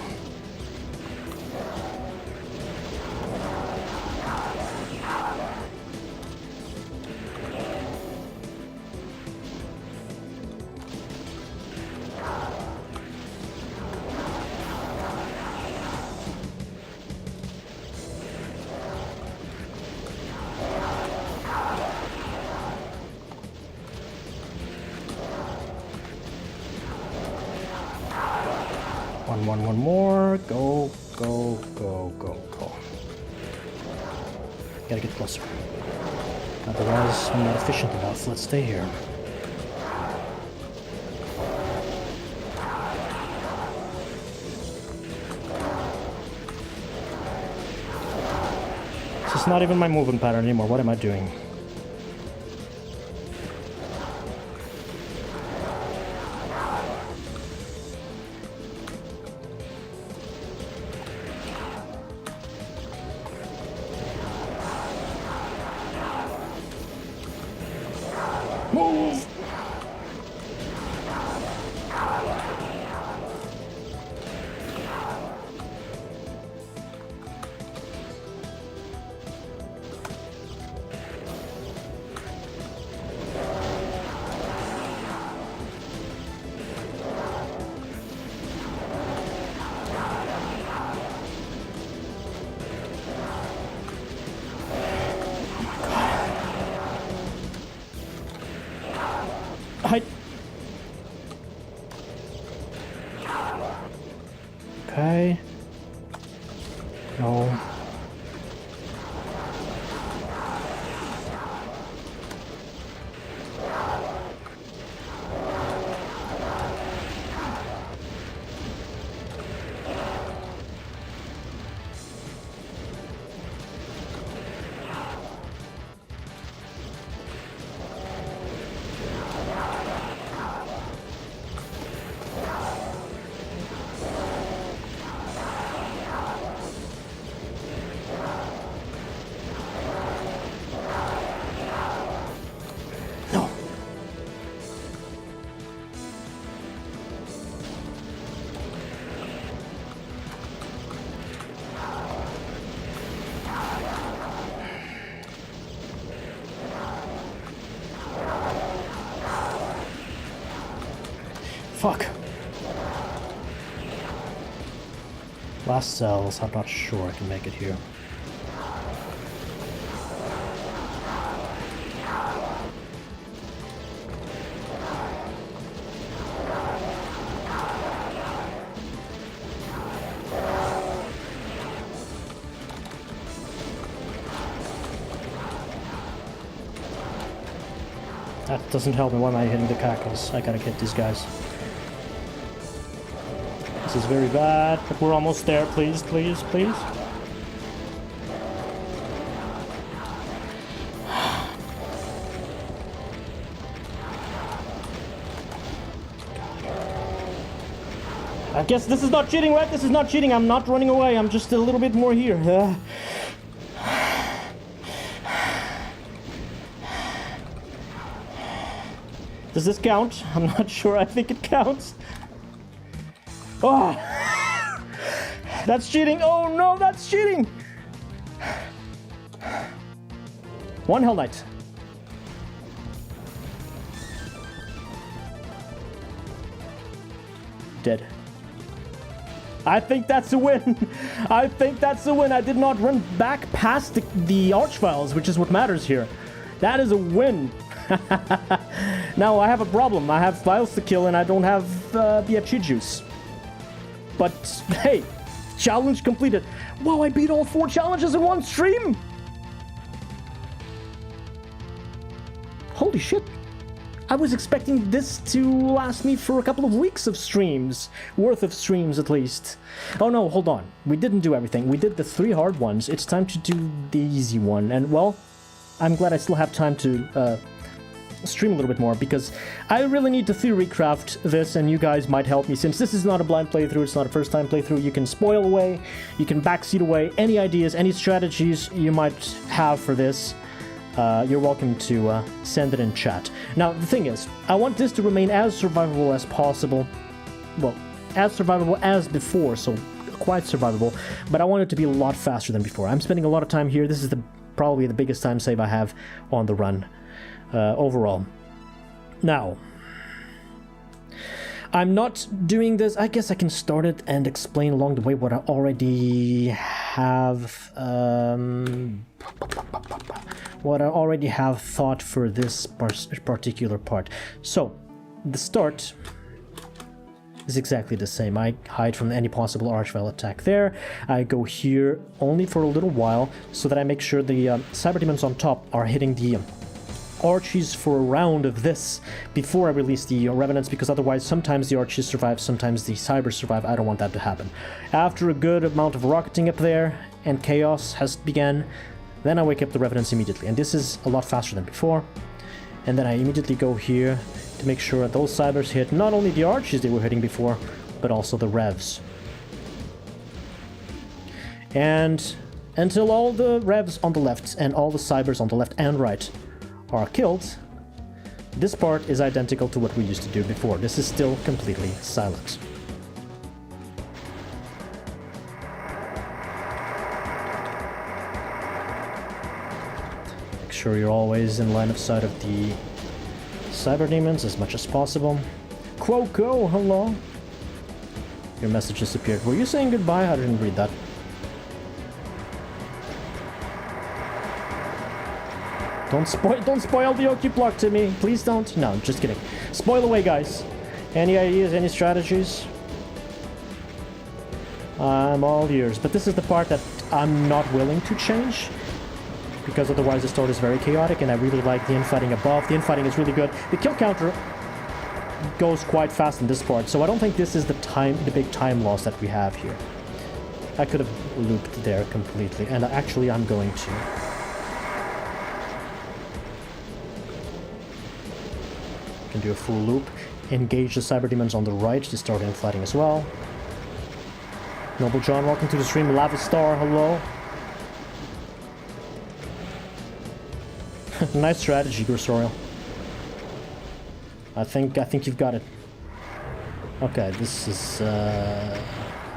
One more. Go. Gotta get closer. Otherwise, I'm not efficient enough. Let's stay here. This is not even my movement pattern anymore. What am I doing? Move! Okay. No. fuck. Last cells, I'm not sure I can make it here. That doesn't help me. Why am I hitting the cackles? I gotta get these guys. This is very bad, but we're almost there. Please, please, please. I guess this is not cheating, right? This is not cheating. I'm not running away. I'm just a little bit more here. Does this count? I'm not sure. I think it counts. Oh! That's cheating. Oh no, that's cheating. One Hell Knight. Dead. I think that's a win. I think that's a win. I did not run back past the Archviles, which is what matters here. That is a win. Now I have a problem. I have files to kill and I don't have the Archie juice. But hey, challenge completed. Wow, I beat all 4 challenges in one stream. Holy shit. I was expecting this to last me for a couple of weeks of streams. Worth of streams, at least. Oh no, hold on. We didn't do everything. We did the 3 hard ones. It's time to do the easy one. And, well, I'm glad I still have time to stream a little bit more, because I really need to theory craft this, and you guys might help me. Since this is not a blind playthrough, it's not a first-time playthrough, you can spoil away, you can backseat away any ideas, any strategies you might have for this. You're welcome to send it in chat. Now, the thing is, I want this to remain as survivable as possible. Well, as survivable as before, so quite survivable, but I want it to be a lot faster than before. I'm spending a lot of time here. This is probably the biggest time save I have on the run overall. Now, I'm not doing this. I guess I can start it and explain along the way what I already have thought for this particular part. So, the start is exactly the same. I hide from any possible Archvile attack there. I go here only for a little while so that I make sure the Cyber Demons on top are hitting the Archies for a round of this before I release the Revenants, because otherwise sometimes the Archies survive, sometimes the Cybers survive. I don't want that to happen. After a good amount of rocketing up there and chaos has begun, then I wake up the Revenants immediately, and this is a lot faster than before. And then I immediately go here to make sure those Cybers hit not only the Archies they were hitting before, but also the Revs. And until all the Revs on the left and all the Cybers on the left and right are killed, this part is identical to what we used to do before. This is still completely silent. Make sure you're always in line of sight of the Cyber Demons as much as possible. Quoko, hello. Your message disappeared. Were you saying goodbye? I didn't read that. Don't spoil the Okuplok to me. Please don't. No, just kidding. Spoil away, guys. Any ideas, any strategies? I'm all ears. But this is the part that I'm not willing to change, because otherwise the start is very chaotic, and I really like the infighting above. The infighting is really good. The kill counter goes quite fast in this part, so I don't think this is the big time loss that we have here. I could have looped there completely, and actually I'm going to. Can do a full loop. Engage the Cyber Demons on the right to start infighting as well. Noble John, welcome to the stream. Lava Star, hello. Nice strategy, Grusorial. I think you've got it. Okay, this is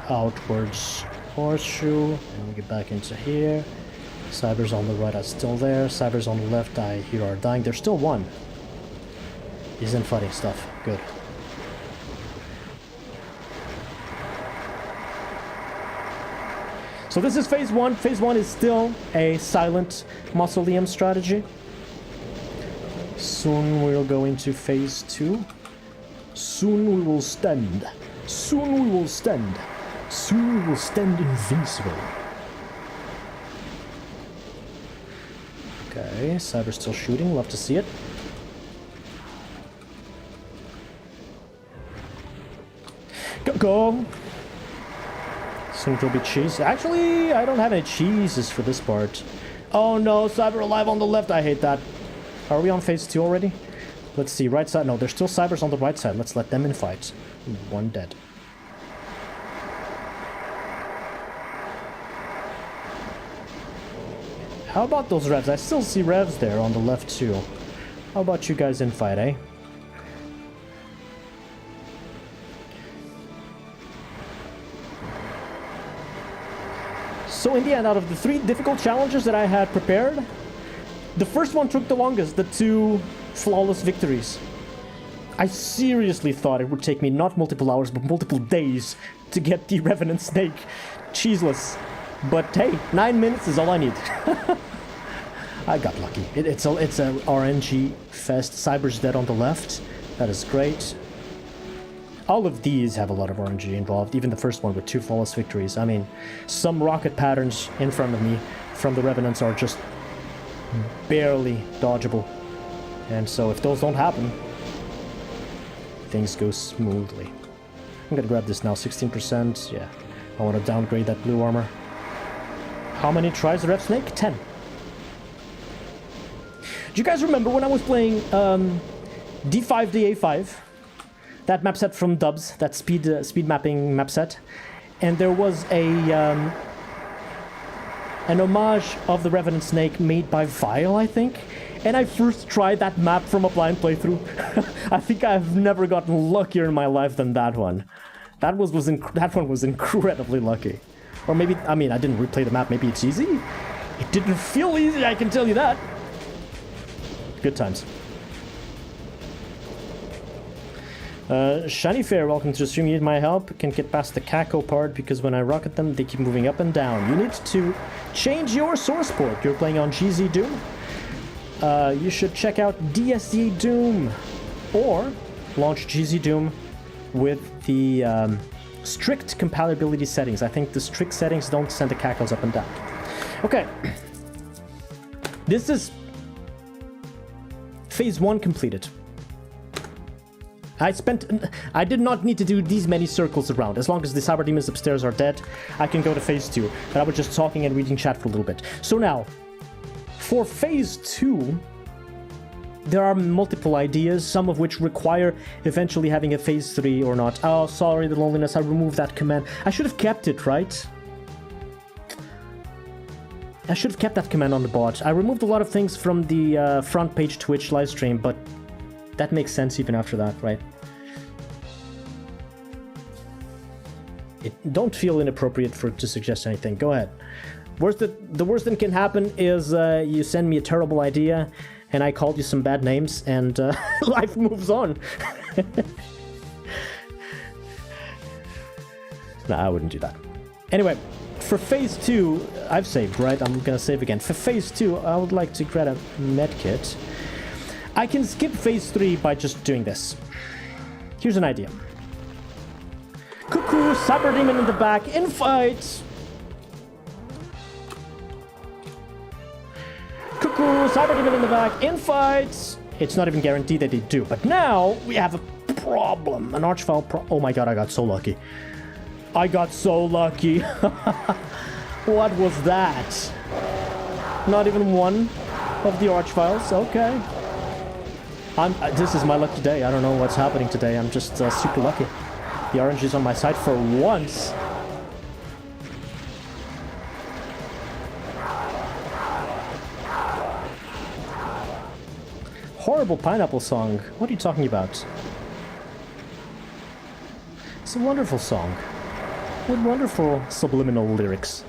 outwards horseshoe, and we get back into here. Cybers on the right are still there. Cybers on the left, I hear, are dying. There's still one. He's infighting stuff. Good. So this is phase 1. Phase 1 is still a silent mausoleum strategy. Soon we'll go into phase 2. Soon we will stand. Soon we will stand. Soon we will stand invincible. Okay, Cyber's still shooting. Love to see it. Go, go! Soon there'll be cheese. Actually, I don't have any cheeses for this part. Oh no, Cyber alive on the left. I hate that. Are we on phase 2 already? Let's see, right side. No, there's still Cybers on the right side. Let's let them in fight. 1 dead. How about those revs? I still see revs there on the left too. How about you guys in fight, eh? So in the end, out of the 3 difficult challenges that I had prepared, the first one took the longest, the 2 flawless victories. I seriously thought it would take me not multiple hours, but multiple days to get the Revenant snake cheeseless. But hey, 9 minutes is all I need. I got lucky. It's a RNG fest. Cyber's dead on the left. That is great. All of these have a lot of RNG involved, even the first one with 2 flawless victories. I mean, some rocket patterns in front of me from the Revenants are just barely dodgeable. And so if those don't happen, things go smoothly. I'm gonna grab this now, 16%. Yeah, I want to downgrade that blue armor. How many tries the Rev Snake? 10. Do you guys remember when I was playing D5DA5? That map set from Dubs, that speed mapping map set, and there was an homage of the Revenant Snake made by Vytaan, I think. And I first tried that map from a blind playthrough. I think I've never gotten luckier in my life than that one. That one was incredibly lucky. Or maybe, I mean, I didn't replay the map. Maybe it's easy. It didn't feel easy, I can tell you that. Good times. Shiny Fair, welcome to the stream. You need my help. Can get past the Kako part because when I rocket them, they keep moving up and down. You need to change your source port. You're playing on GZ Doom. You should check out DSC Doom or launch GZ Doom with the strict compatibility settings. I think the strict settings don't send the Kakos up and down. Okay. This is phase 1 completed. I did not need to do these many circles around. As long as the cyber demons upstairs are dead, I can go to phase 2. But I was just talking and reading chat for a little bit. So now, for phase 2, there are multiple ideas, some of which require eventually having a phase 3 or not. Oh, sorry, the loneliness, I removed that command. I should have kept it, right? I should have kept that command on the bot. I removed a lot of things from the front page Twitch livestream, but that makes sense even after that, right? Don't feel inappropriate to suggest anything. Go ahead. The worst that can happen is you send me a terrible idea and I called you some bad names and life moves on. No, I wouldn't do that. Anyway, for phase 2, I've saved, right? I'm gonna save again. For phase 2, I would like to grab a medkit. I can skip phase 3 by just doing this. Here's an idea. Cuckoo, Cyber Demon in the back, in fight! Cuckoo, Cyber Demon in the back, in fight! It's not even guaranteed that they do, but now we have a problem. An Archvile oh my god, I got so lucky. I got so lucky. What was that? Not even one of the Archviles, okay. This is my lucky day. I don't know what's happening today. I'm just super lucky. The orange is on my side for once. Horrible pineapple song. What are you talking about? It's a wonderful song with wonderful subliminal lyrics.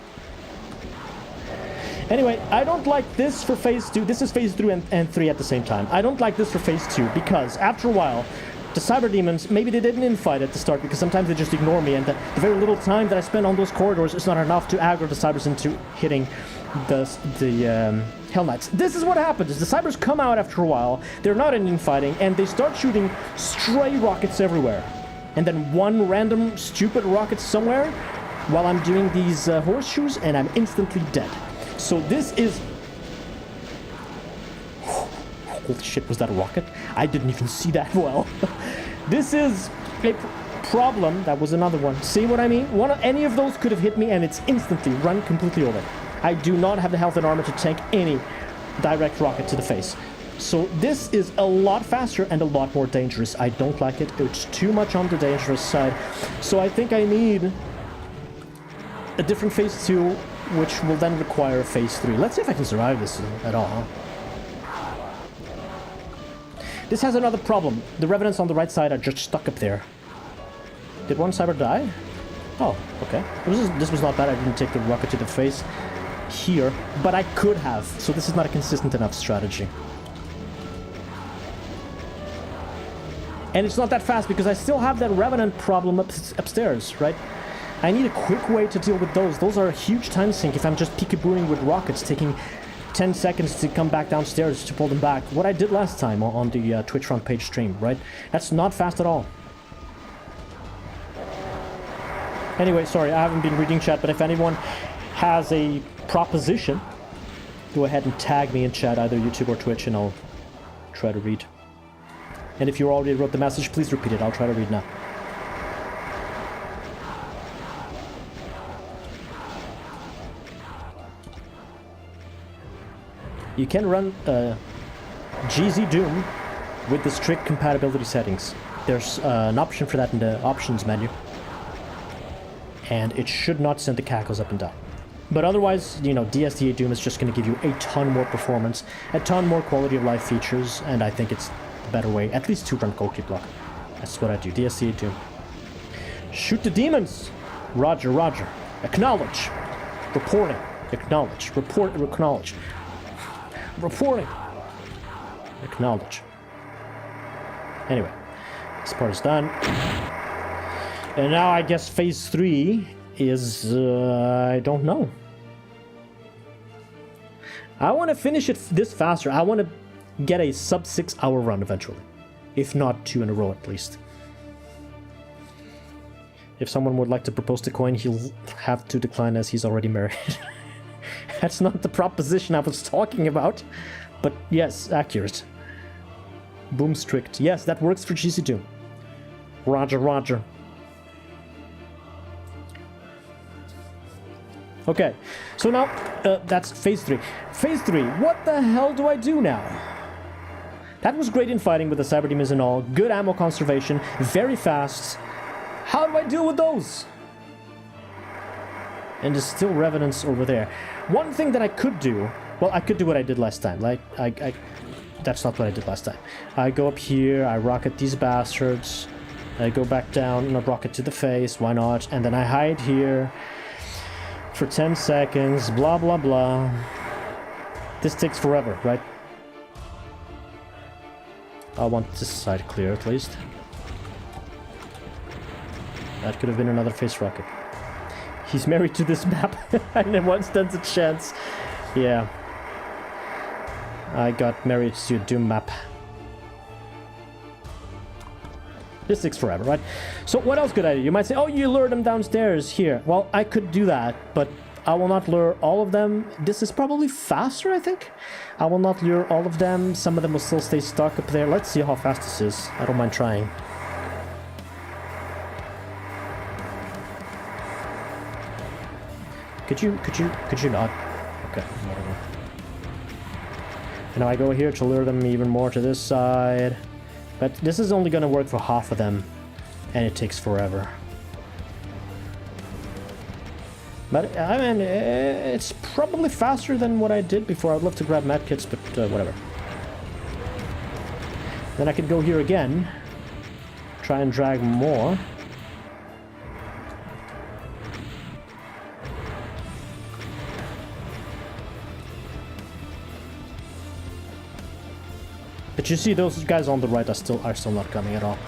Anyway, I don't like this for phase 2. This is phase 3 and 3 at the same time. I don't like this for phase 2 because after a while, the cyber demons, maybe they didn't infight at the start because sometimes they just ignore me, and the very little time that I spend on those corridors is not enough to aggro the cybers into hitting the Hell Knights. This is what happens. The cybers come out after a while, they're not in infighting, and they start shooting stray rockets everywhere. And then one random stupid rocket somewhere while I'm doing these horseshoes, and I'm instantly dead. So this is... Holy shit, was that a rocket? I didn't even see that well. This is a problem. That was another one. See what I mean? Any of those could have hit me, and it's instantly run completely over. I do not have the health and armor to tank any direct rocket to the face. So this is a lot faster and a lot more dangerous. I don't like it. It's too much on the dangerous side. So I think I need a different phase 2, which will then require a phase 3. Let's see if I can survive this at all. Huh? This has another problem. The Revenants on the right side are just stuck up there. Did one cyber die? Oh, okay. This was not bad. I didn't take the rocket to the face here, but I could have. So this is not a consistent enough strategy. And it's not that fast because I still have that Revenant problem upstairs, right? I need a quick way to deal with those. Those are a huge time sink if I'm just peekabooing with rockets, taking 10 seconds to come back downstairs to pull them back. What I did last time on the Twitch front page stream, right? That's not fast at all. Anyway, sorry, I haven't been reading chat, but if anyone has a proposition, go ahead and tag me in chat, either YouTube or Twitch, and I'll try to read. And if you already wrote the message, please repeat it. I'll try to read now. You can run GZ Doom with the strict compatibility settings. There's an option for that in the options menu. And it should not send the cackles up and down. But otherwise, you know, DSTA Doom is just going to give you a ton more performance, a ton more quality of life features, and I think it's the better way, at least to run Okuplok. That's what I do, DSTA Doom. Shoot the demons! Roger, roger. Acknowledge. Reporting. Acknowledge. Report, acknowledge. Reporting. Acknowledge. Anyway, this part is done. And now I guess phase 3 is, I don't know. I want to finish it this faster. I want to get a sub 6 hour run eventually. If not 2 in a row at least. If someone would like to propose to Coin, he'll have to decline as he's already married. That's not the proposition I was talking about. But yes, accurate. Boom strict. Yes, that works for GC2. Roger, roger. Okay, so now that's phase 3. Phase 3, what the hell do I do now? That was great in fighting with the cyber demons and all. Good ammo conservation, very fast. How do I deal with those? And there's still Revenants over there. One thing that I could do, well, I could do what I did last time. Like, that's not what I did last time. I go up here, I rocket these bastards. I go back down and I rocket to the face, why not? And then I hide here for 10 seconds, blah, blah, blah. This takes forever, right? I want this side clear at least. That could have been another face rocket. He's married to this map, and then one stands a chance. Yeah. I got married to a Doom map. This takes forever, right? So what else could I do? You might say, oh, you lure them downstairs here. Well, I could do that, but I will not lure all of them. This is probably faster, I think. I will not lure all of them. Some of them will still stay stuck up there. Let's see how fast this is. I don't mind trying. Could you not? Okay, whatever. And now I go here to lure them even more to this side. But this is only going to work for half of them, and it takes forever. But, I mean, it's probably faster than what I did before. I'd love to grab medkits, but whatever. Then I could go here again, try and drag more. But you see, those guys on the right are still not coming at all.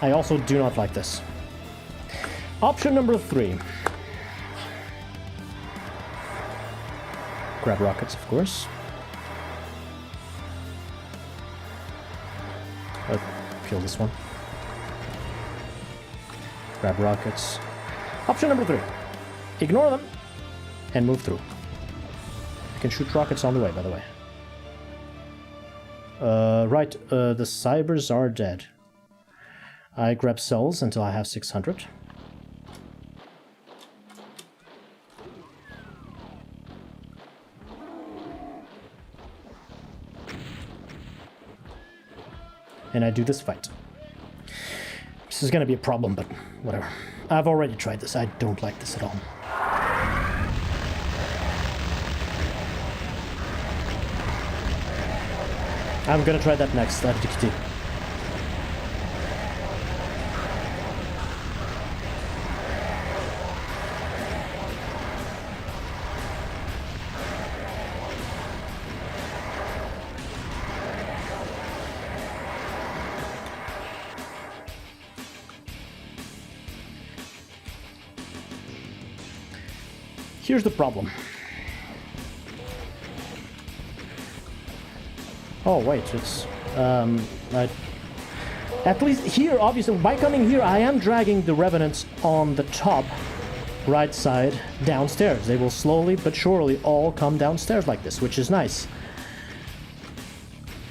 I also do not like this. Option number 3. Grab rockets, of course. Kill this one. Grab rockets. Option number 3. Ignore them and move through. You can shoot rockets on the way, by the way. Right, the cybers are dead. I grab cells until I have 600. And I do this fight. This is gonna be a problem, but whatever. I've already tried this. I don't like this at all. I'm gonna try that next. AgileJackson. Here's the problem. Oh wait, it's at least here, obviously, by coming here, I am dragging the Revenants on the top right side downstairs. They will slowly but surely all come downstairs like this, which is nice.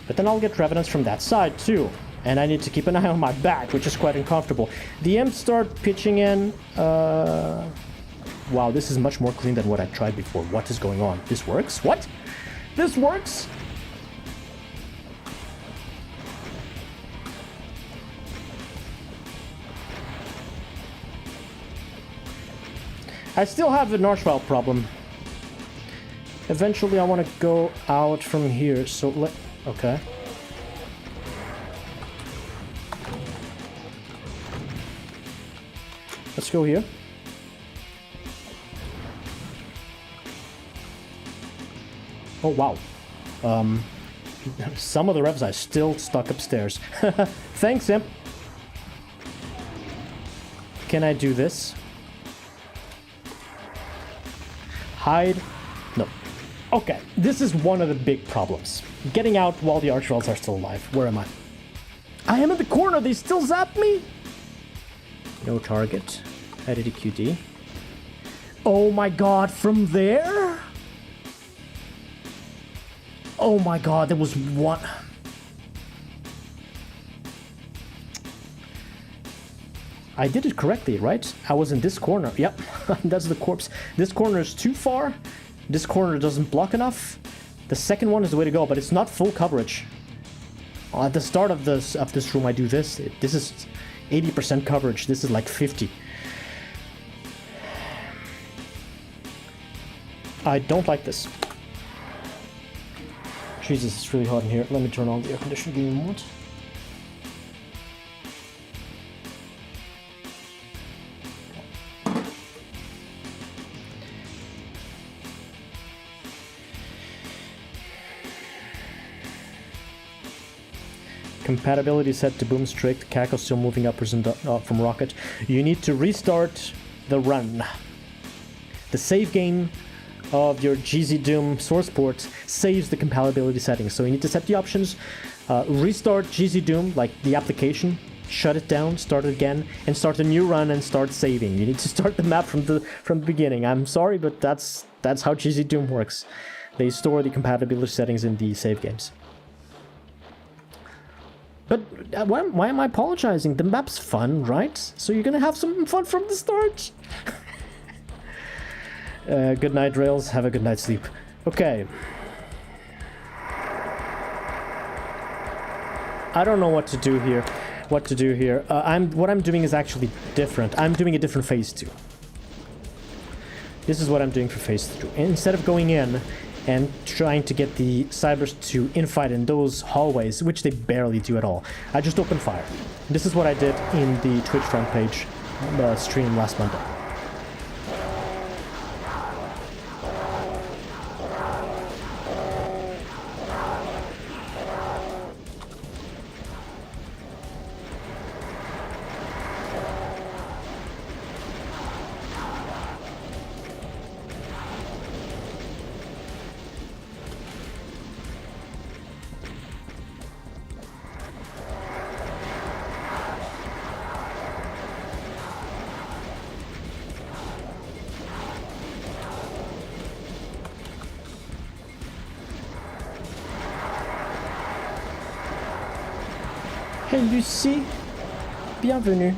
But then I'll get Revenants from that side too, and I need to keep an eye on my back, which is quite uncomfortable. The imps start pitching in. Wow, this is much more clean than what I tried before. What is going on? This works? What? This works? I still have an Archvile problem. Eventually I want to go out from here, so okay. Let's go here. Oh wow. Some of the revs are still stuck upstairs. Thanks, imp. Can I do this? Hide? No. Okay, this is one of the big problems. Getting out while the Archviles are still alive. Where am I? I am in the corner, they still zap me? No target. AgileJackson. Oh my god, from there? Oh my god, there was one. I did it correctly, right? I was in this corner. Yep, that's the corpse. This corner is too far. This corner doesn't block enough. The second one is the way to go, but it's not full coverage. At the start of this room, I do this. This is 80% coverage. This is like 50. I don't like this. Jesus, it's really hot in here. Let me turn on the air conditioner. Give me a moment. Compatibility set to boom strict. Cackle still moving upwards and from rocket. You need to restart the run. The save game of your GZ Doom source port saves the compatibility settings. So you need to set the options, restart GZ Doom, like the application, shut it down, start it again, and start a new run and start saving. You need to start the map from the beginning. I'm sorry, but that's how GZ Doom works. They store the compatibility settings in the save games. But why am I apologizing? The map's fun, right? So you're gonna have some fun from the start. Good night, Rails. Have a good night's sleep. Okay. I don't know what to do here. What I'm doing is actually different. I'm doing a different phase 2. This is what I'm doing for phase 2. Instead of going in and trying to get the cybers to infight in those hallways, which they barely do at all, I just open fire. This is what I did in the Twitch front page stream last Monday. Hey, Lucy. Bienvenue.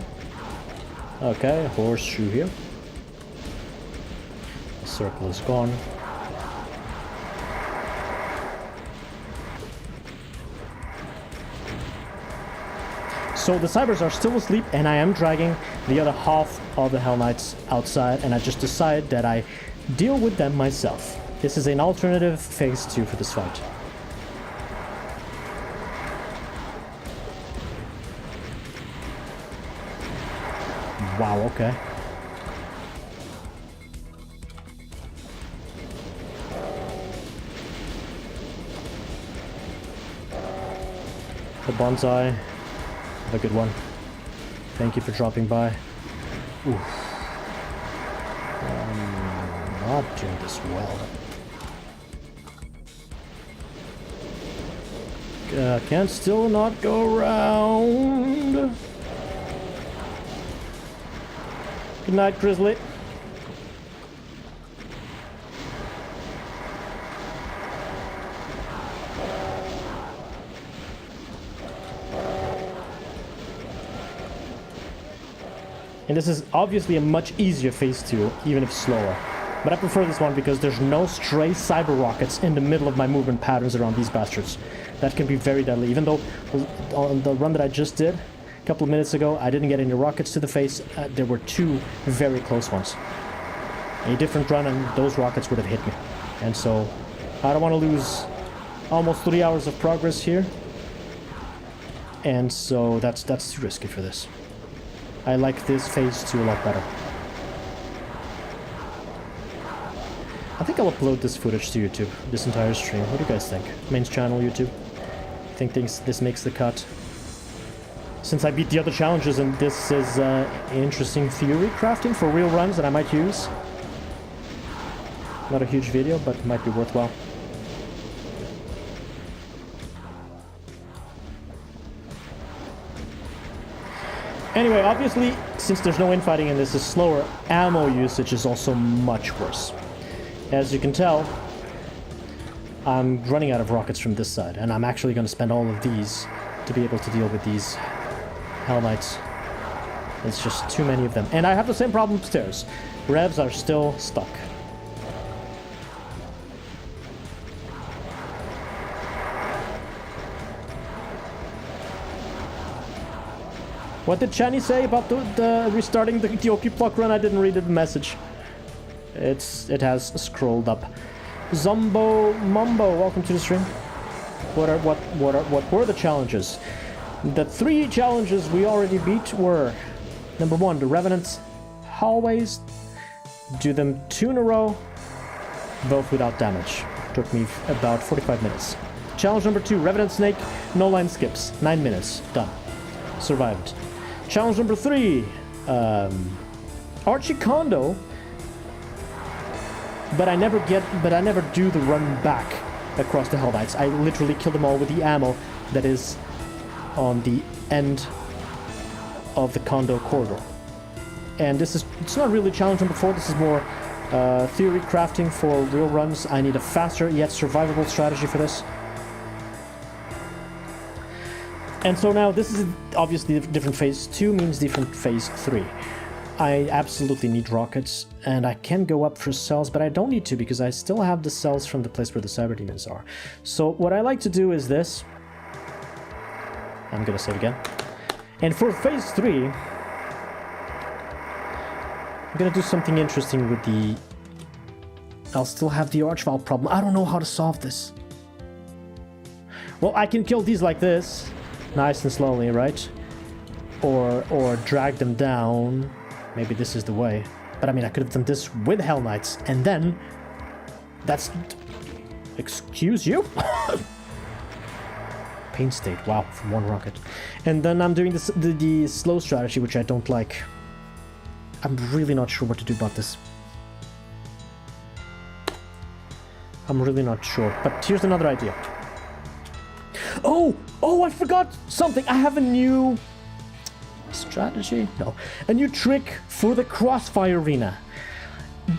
Okay, horseshoe here. The circle is gone. So the cybers are still asleep, and I am dragging the other half of the Hell Knights outside, and I just decide that I deal with them myself. This is an alternative phase 2 for this fight. Wow, okay. The bonsai. Have a good one. Thank you for dropping by. Oof. Not doing this well. Can't still not go around. Good night, Grizzly. And this is obviously a much easier phase 2, even if slower. But I prefer this one because there's no stray cyber rockets in the middle of my movement patterns around these bastards. That can be very deadly. Even though on the run that I just did a couple of minutes ago, I didn't get any rockets to the face, there were 2 very close ones. A different run and those rockets would have hit me. And so I don't want to lose almost 3 hours of progress here. And so that's too risky for this. I like this phase 2 a lot better. I think I'll upload this footage to YouTube, this entire stream. What do you guys think? Mains channel, YouTube? Think this makes the cut? Since I beat the other challenges and this is interesting theory crafting for real runs that I might use. Not a huge video, but might be worthwhile. Anyway, obviously, since there's no infighting and this is slower, ammo usage is also much worse. As you can tell, I'm running out of rockets from this side, and I'm actually going to spend all of these to be able to deal with these Hell Knights. It's just too many of them. And I have the same problem upstairs. Revs are still stuck. What did Chani say about the restarting the Okuplok run? I didn't read the message. It has scrolled up. Zombo Mumbo, welcome to the stream. What were the challenges? The 3 challenges we already beat were: number 1, the Revenant hallways. Do them 2 in a row, both without damage. Took me about 45 minutes. Challenge number 2, Revenant Snake, no line skips, 9 minutes, done. Survived. Challenge number 3, Archie condo, but I never do the run back across the Hell Knights. I literally kill them all with the ammo that is on the end of the condo corridor. And it's not really challenge number 4, this is more theory crafting for real runs. I need a faster yet survivable strategy for this. And so now this is obviously different phase 2 means different phase 3. I absolutely need rockets, and I can go up for cells, but I don't need to because I still have the cells from the place where the cyber demons are. So what I like to do is this. I'm gonna save again. And for phase 3, I'm gonna do something interesting with the... I'll still have the Archvile problem. I don't know how to solve this. Well, I can kill these like this. Nice and slowly, right? Or drag them down. Maybe this is the way. But I mean, I could have done this with Hell Knights, and then... That's... Excuse you? Pain state, wow, from 1 rocket. And then I'm doing this, the slow strategy, which I don't like. I'm really not sure what to do about this. I'm really not sure. But here's another idea. Oh, I forgot something. I have a new strategy? No. A new trick for the Crossfire arena.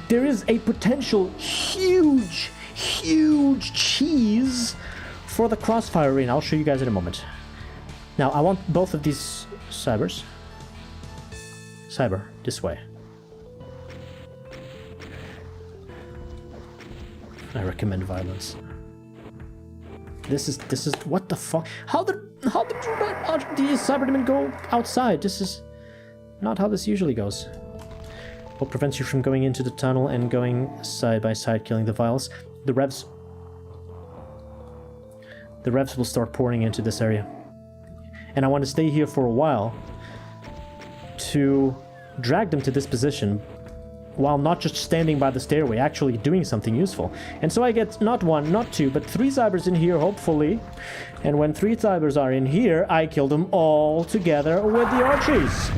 There is a potential huge cheese for the Crossfire arena. I'll show you guys in a moment. Now, I want both of these cybers. Cyber, this way. I recommend violence. This is what the fuck? How did the Cyberdemon go outside? This is not how this usually goes. What prevents you from going into the tunnel and going side by side, killing the vials? The revs will start pouring into this area. And I want to stay here for a while to drag them to this position while not just standing by the stairway, actually doing something useful. And so I get not one, not two, but 3 cybers in here, hopefully. And when 3 cybers are in here, I kill them all together with the Archies.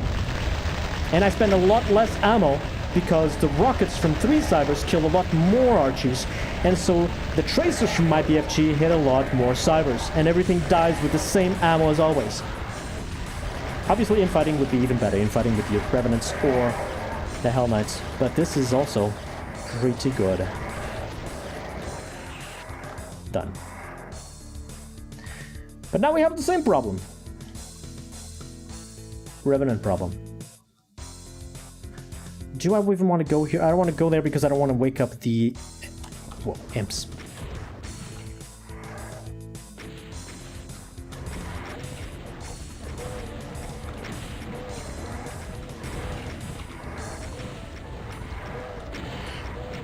And I spend a lot less ammo because the rockets from 3 cybers kill a lot more Archies. And so the tracers from my BFG hit a lot more cybers. And everything dies with the same ammo as always. Obviously, infighting would be even better. Infighting with the Revenants or the Hell Knights. But this is also pretty good. Done. But now we have the same problem. Revenant problem. Do I even want to go here? I don't want to go there because I don't want to wake up the... well, imps.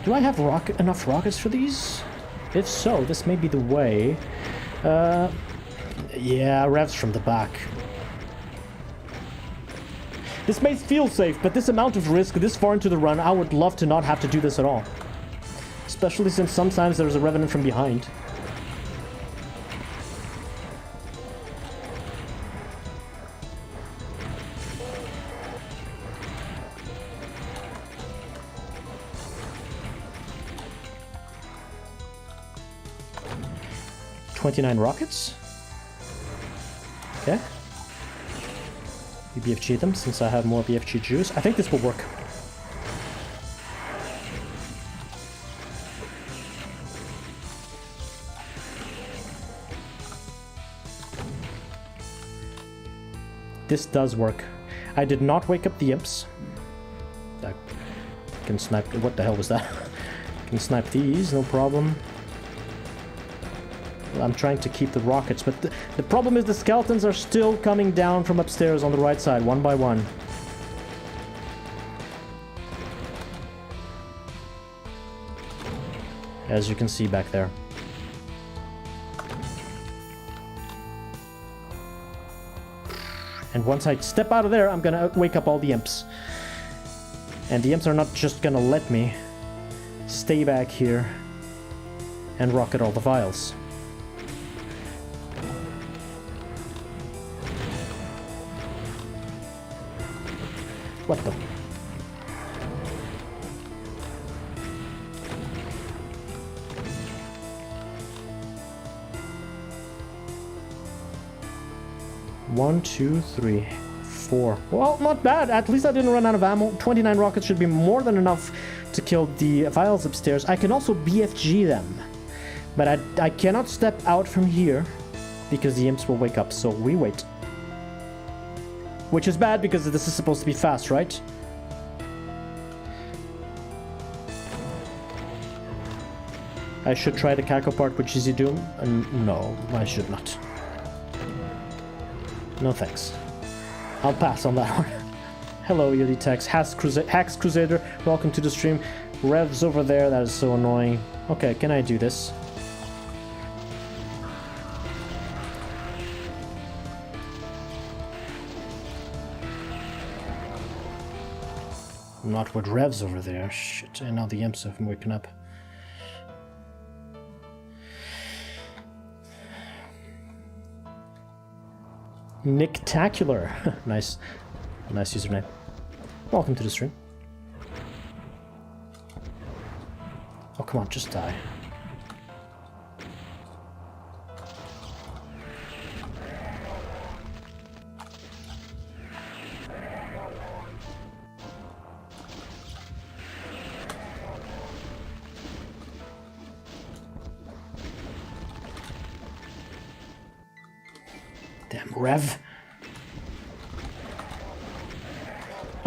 Do I have enough rockets for these? If so, this may be the way. Yeah, revs from the back. This may feel safe, but this amount of risk, this far into the run, I would love to not have to do this at all. Especially since sometimes there's a Revenant from behind. $29 rockets. Okay. We BFG them since I have more BFG juice. I think this will work. This does work. I did not wake up the imps. I can snipe... what the hell was that? I can snipe these, no problem. I'm trying to keep the rockets, but the problem is the skeletons are still coming down from upstairs on the right side, one by one. As you can see back there. And once I step out of there, I'm gonna wake up all the imps. And the imps are not just gonna let me stay back here and rocket all the vials. What the? One, two, three, four. Well, not bad. At least I didn't run out of ammo. 29 rockets should be more than enough to kill the vials upstairs. I can also BFG them. But I cannot step out from here because the imps will wake up, so we wait. Which is bad because this is supposed to be fast, right? I should try the cackle part with Cheesy Doom? No, I should not. No thanks. I'll pass on that one. Hello, Yoditex. Hacks Crusader, welcome to the stream. Revs over there, that is so annoying. Okay, can I do this? Not with revs over there. Shit, and now the imps have waken up. Nicktacular. Nice username. Welcome to the stream. Oh, come on, just die. Damn Rev.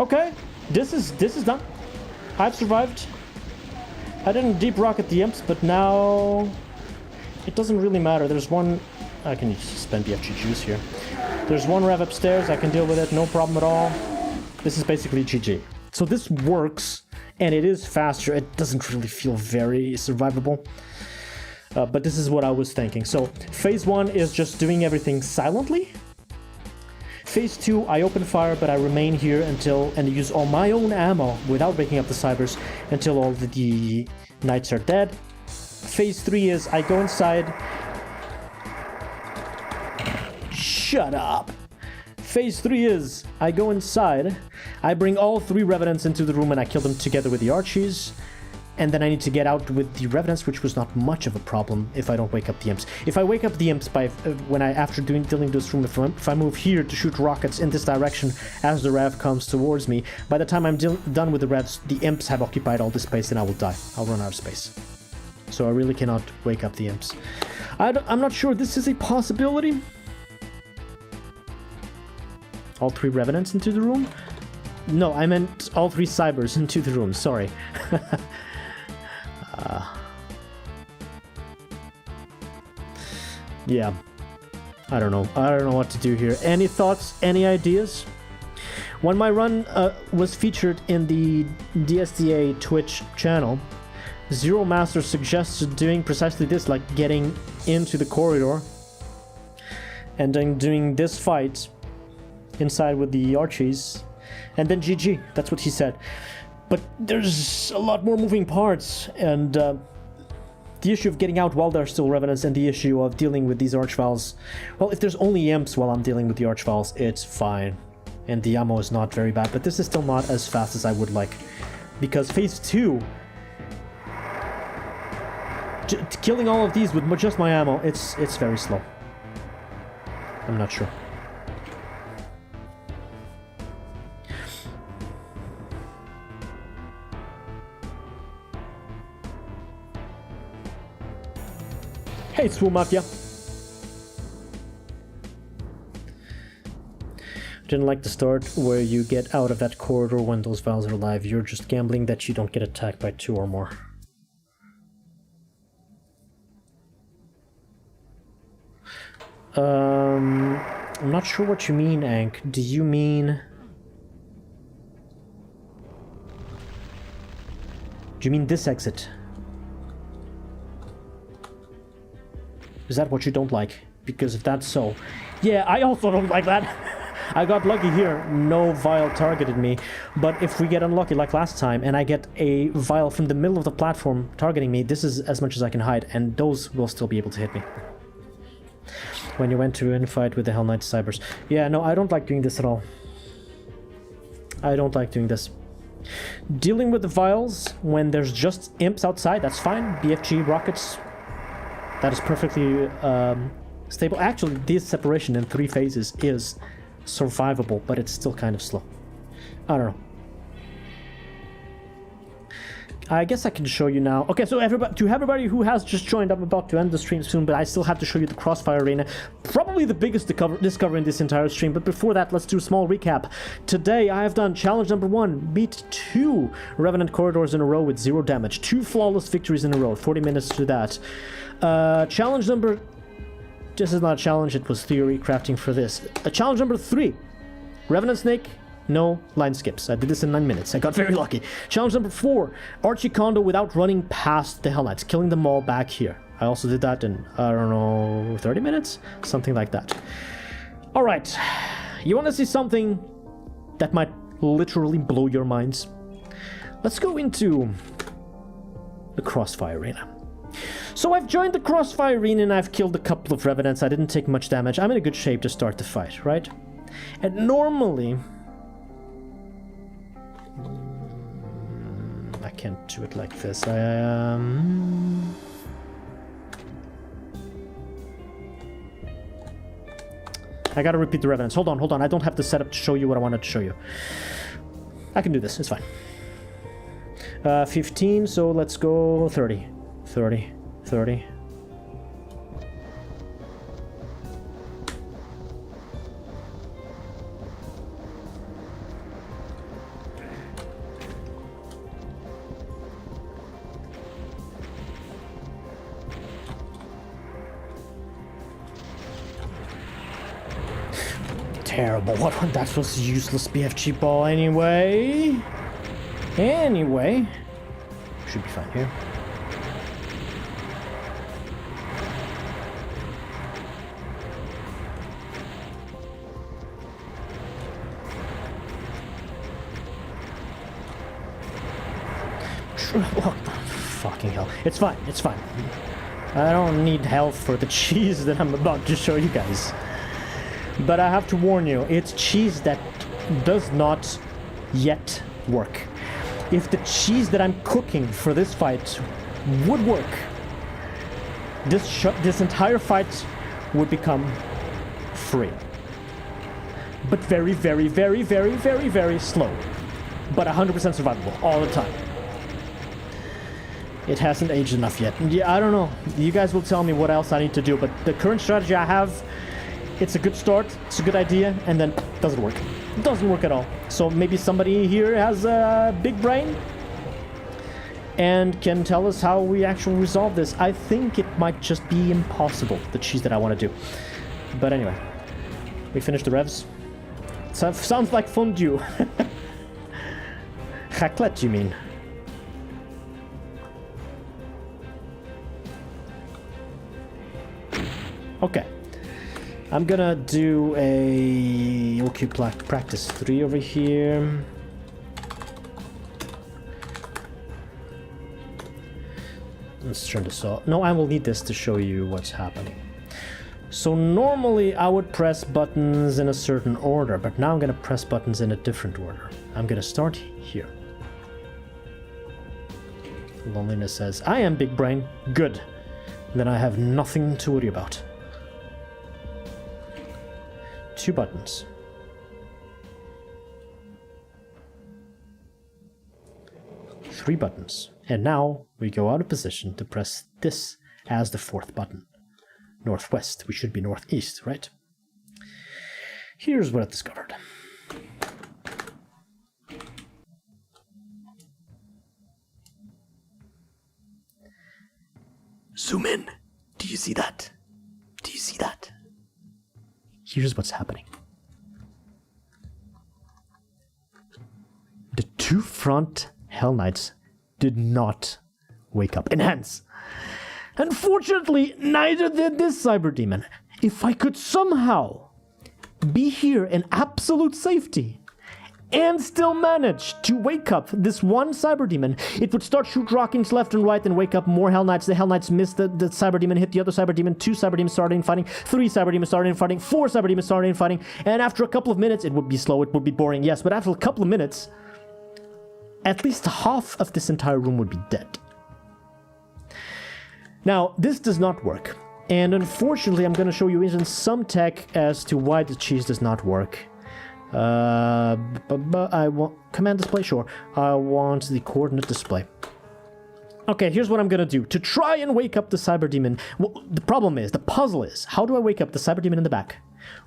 Okay, this is done. I've survived. I didn't deep rocket the imps, but now it doesn't really matter. There's one. I can spend BFG juice here. There's one rev upstairs. I can deal with it, no problem at all. This is basically GG. So this works, and it is faster. It doesn't really feel very survivable. But this is what I was thinking. So phase 1 is just doing everything silently. Phase 2, I open fire, but I remain here until, and use all my own ammo without breaking up the cybers until all the knights are dead. Phase 3 is I go inside. Shut up. Phase 3 is I go inside, I bring all 3 Revenants into the room and I kill them together with the Archies. And then I need to get out with the Revenants, which was not much of a problem if I don't wake up the imps. If I wake up the imps after dealing this room, if I move here to shoot rockets in this direction as the rev comes towards me, by the time I'm done with the revs, the imps have occupied all the space and I will die. I'll run out of space. So I really cannot wake up the imps. I'm not sure this is a possibility. All 3 Revenants into the room? No, I meant all 3 Cybers into the room, sorry. Yeah, I don't know what to do here. Any thoughts, any ideas? When my run was featured in the DSDA Twitch channel, Zero Master suggested doing precisely this, like getting into the corridor and then doing this fight inside with the Archies, and then GG, that's what he said. But there's a lot more moving parts, and the issue of getting out while there are still Revenants and the issue of dealing with these Archvals. Well, if there's only imps while I'm dealing with the Archvals, it's fine. And the ammo is not very bad, but this is still not as fast as I would like. Because phase 2... killing all of these with just my ammo, it's very slow. I'm not sure. Hey, Swool Mafia. Didn't like the start where you get out of that corridor when those Vals are alive. You're just gambling that you don't get attacked by 2 or more. I'm not sure what you mean, Ank. Do you mean this exit? Is that what you don't like? Because if that's so... Yeah, I also don't like that. I got lucky here. No Vile targeted me. But if we get unlucky like last time and I get a Vile from the middle of the platform targeting me, this is as much as I can hide, and those will still be able to hit me. When you went to a fight with the Hell Knight Cybers. Yeah, no, I don't like doing this at all. I don't like doing this. Dealing with the Viles when there's just imps outside, that's fine. BFG rockets... That is perfectly stable. Actually, this separation in 3 phases is survivable, but it's still kind of slow. I don't know. I guess I can show you now. Okay, so everybody who has just joined, I'm about to end the stream soon, but I still have to show you the Crossfire Arena. Probably the biggest discovery in this entire stream, but before that, let's do a small recap. Today, I have done challenge number 1, beat 2 Revenant corridors in a row with 0 damage. 2 flawless victories in a row, 40 minutes to that. Challenge number... This is not a challenge, it was theory crafting for this. Challenge number 3, Revenant Snake, no line skips. I did this in 9 minutes. I got very lucky. Challenge number 4, Archie condo without running past the Hell Knights, killing them all back here. I also did that in, I don't know, 30 minutes? Something like that. Alright, you want to see something that might literally blow your minds? Let's go into the Crossfire Arena. So I've joined the Crossfire Arena and I've killed a couple of Revenants. I didn't take much damage. I'm in a good shape to start the fight, right? And normally... I can't do it like this. I gotta repeat the Revenants. Hold on. I don't have the setup to show you what I wanted to show you. I can do this. It's fine. 15, so let's go 30. 30. 30. terrible. What? That was a useless BFG ball anyway. Anyway. Should be fine here. Oh, fucking hell. It's fine, it's fine. I don't need health for the cheese that I'm about to show you guys. But I have to warn you, it's cheese that does not yet work. If the cheese that I'm cooking for this fight would work, this entire fight would become free. But very, very, very, very, very, very slow. But 100% survivable all the time. It hasn't aged enough yet. Yeah, I don't know. You guys will tell me what else I need to do, but the current strategy I have, it's a good start, it's a good idea, and then it doesn't work. It doesn't work at all. So maybe somebody here has a big brain and can tell us how we actually resolve this. I think it might just be impossible, the cheese that I want to do. But anyway, we finished the revs. Sounds like fondue. Raclette, you mean? Okay, I'm gonna do a Okuplok practice 3 over here. Let's turn this off. No, I will need this to show you what's happening. So normally I would press buttons in a certain order, but now I'm gonna press buttons in a different order. I'm gonna start here. Loneliness says, I am big brain. Good. Then I have nothing to worry about. 2 buttons. 3 buttons. And now we go out of position to press this as the 4th button. Northwest. We should be northeast, right? Here's what I discovered. Zoom in. Do you see that? Do you see that? Here's what's happening. The 2 front Hell Knights did not wake up. And hence, unfortunately, neither did this Cyber Demon. If I could somehow be here in absolute safety and still manage to wake up this one Cyber Demon, it would start shoot rockings left and right and wake up more Hell Knights. The Hell Knights missed the Cyber Demon, hit the other Cyber Demon, 2 Cyber Demons started fighting, 3 Cyber Demons started fighting, 4 Cyber Demons started fighting, and after a couple of minutes, it would be slow, it would be boring, yes, but after a couple of minutes, at least half of this entire room would be dead. Now, this does not work, and unfortunately, I'm going to show you in some tech as to why the cheese does not work. I want command display, sure. I want the coordinate display. Okay, here's what I'm gonna do to try and wake up the Cyber Demon. Well, the problem is, the puzzle is, how do I wake up the Cyber Demon in the back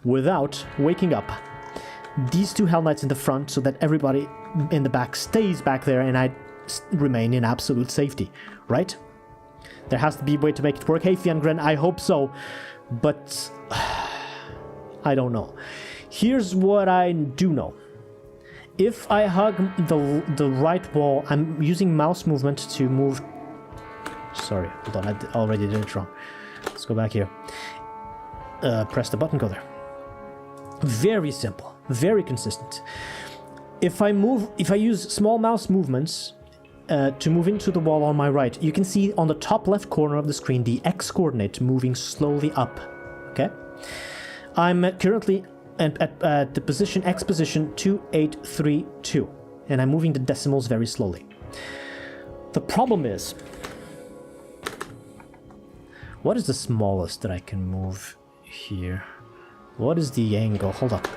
without waking up these 2 Hell Knights in the front so that everybody in the back stays back there and I remain in absolute safety, right? There has to be a way to make it work. Hey, Vytaan, I hope so, but I don't know. Here's what I do know. If I hug the right wall, I'm using mouse movement to move... Sorry, hold on, I already did it wrong. Let's go back here. Press the button, go there. Very simple, very consistent. If I use small mouse movements to move into the wall on my right, you can see on the top left corner of the screen the X coordinate moving slowly up, okay? I'm currently at the position X position 2832, and I'm moving the decimals very slowly. The problem is, what is the smallest that I can move here? What is the angle? Hold up.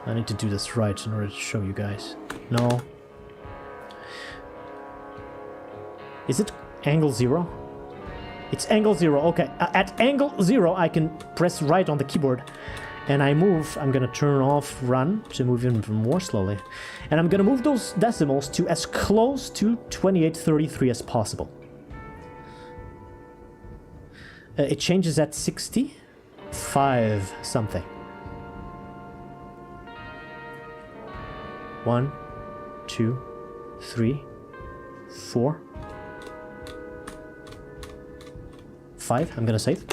I need to do this right in order to show you guys. No. Is it angle 0? It's angle 0. Okay. At angle 0, I can press right on the keyboard. And I move, I'm gonna turn off run to move even more slowly. And I'm gonna move those decimals to as close to 2833 as possible. It changes at 65 something. 1, 2, 3, 4, 5. I'm gonna save.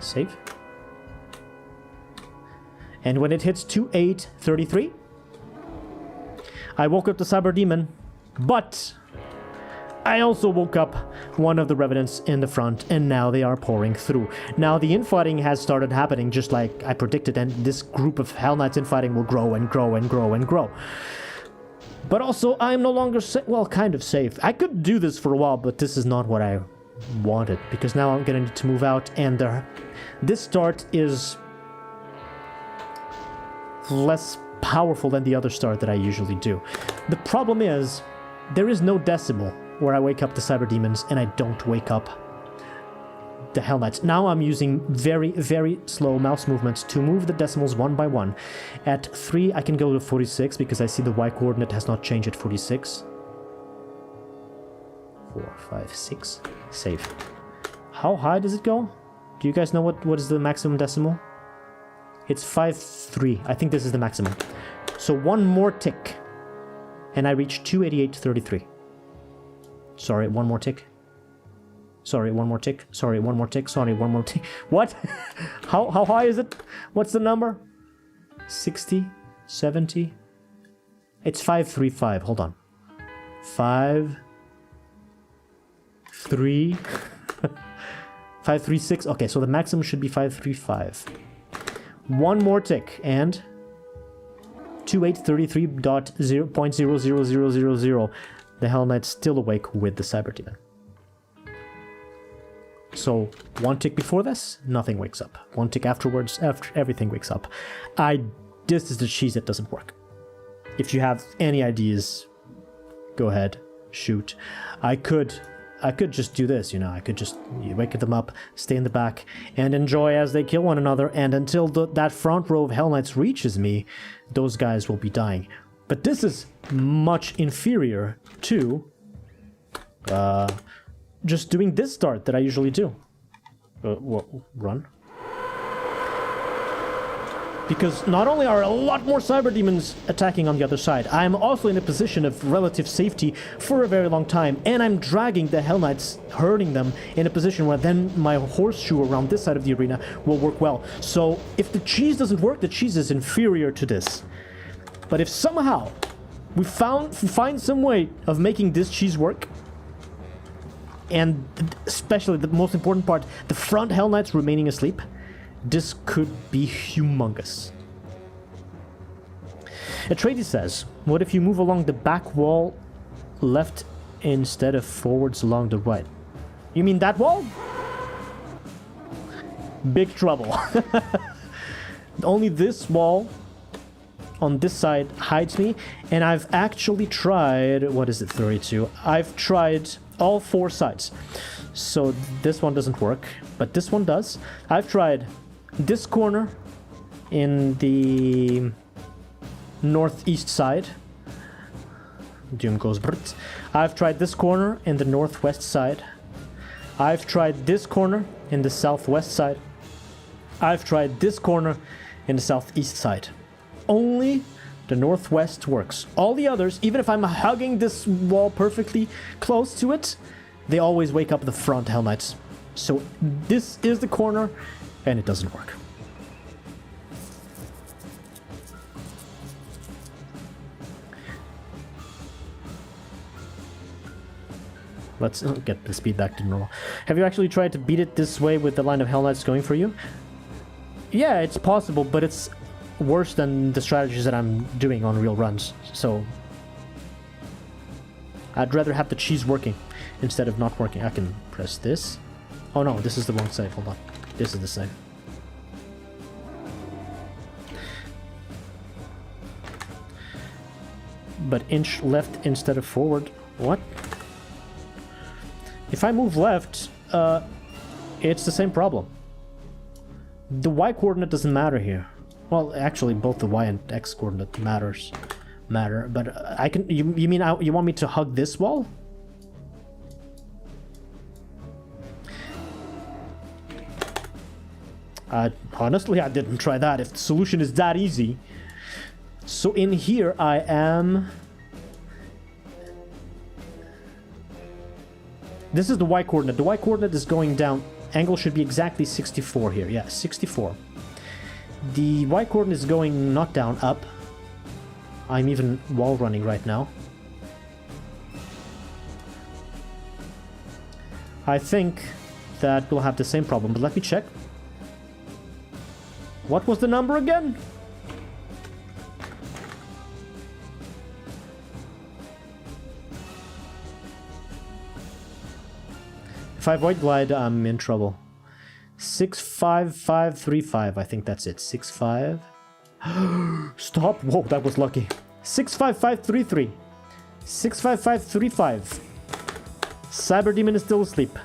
Save. And when it hits 2833, I woke up the Cyber Demon, but I also woke up one of the Revenants in the front, and now they are pouring through. Now the infighting has started happening just like I predicted, and this group of Hell Knights infighting will grow and grow and grow and grow. But also, I'm no longer well, kind of safe. I could do this for a while, but this is not what I wanted, because now I'm gonna need to move out, and this start is less powerful than the other start that I usually do. The problem is, there is no decimal where I wake up the Cyber Demons and I don't wake up the Hell Knights. Now I'm using very, very slow mouse movements to move the decimals one by one. At 3, I can go to 46 because I see the Y coordinate has not changed at 46. 4, 5, 6. Save. How high does it go? Do you guys know what is the maximum decimal? It's 5.3. I think this is the maximum. So one more tick, and I reach 288.33. Sorry, one more tick. Sorry, one more tick. Sorry, one more tick. Sorry, one more tick. What? How high is it? What's the number? 60? 70? It's 535. Hold on. 5... 3... 536. Okay, so the maximum should be 535. One more tick, and 2833.0.00000. The Hell Knight's still awake with the Cyber Demon. So, one tick before this, nothing wakes up. One tick afterwards, everything wakes up. This is the cheese that doesn't work. If you have any ideas, go ahead, shoot. I could just do this, you know, I could just wake them up, stay in the back, and enjoy as they kill one another, and until that front row of Hell Knights reaches me, those guys will be dying. But this is much inferior to just doing this start that I usually do. Run. Because not only are a lot more Cyber Demons attacking on the other side, I'm also in a position of relative safety for a very long time, and I'm dragging the Hell Knights, hurting them in a position where then my horseshoe around this side of the arena will work well. So if the cheese doesn't work, the cheese is inferior to this. But if somehow we find some way of making this cheese work, and especially the most important part, the front Hell Knights remaining asleep, this could be humongous. Atreides says, what if you move along the back wall left instead of forwards along the right? You mean that wall? Big trouble. Only this wall on this side hides me, and I've actually tried, what is it, 32? I've tried all 4 sides. So this one doesn't work, but this one does. I've tried this corner in the northeast side. Doom goes brrt. I've tried this corner in the northwest side. I've tried this corner in the southwest side. I've tried this corner in the southeast side. Only the northwest works. All the others, even if I'm hugging this wall perfectly close to it, they always wake up the front Hell Knights. So this is the corner, and it doesn't work. Let's get the speed back to normal. Have you actually tried to beat it this way with the line of Hell Knights going for you? Yeah, it's possible, but it's worse than the strategies that I'm doing on real runs. So I'd rather have the cheese working instead of not working. I can press this. Oh no, this is the wrong side. Hold on. This is the side. But inch left instead of forward. What? If I move left, it's the same problem. The Y coordinate doesn't matter here. Well, actually, both the Y and X coordinate matter. But I can. You mean you want me to hug this wall? Honestly, I didn't try that, if the solution is that easy. So in here, I am... This is the y coordinate. The y coordinate is going down. Angle should be exactly 64 here. Yeah, 64. The y coordinate is going not down, up. I'm even wall running right now. I think that we'll have the same problem, but let me check. What was the number again? If I avoid glide, I'm in trouble. 65535, I think that's it. 65. Stop! Whoa, that was lucky. 65533. 65535. Cyber Demon is still asleep.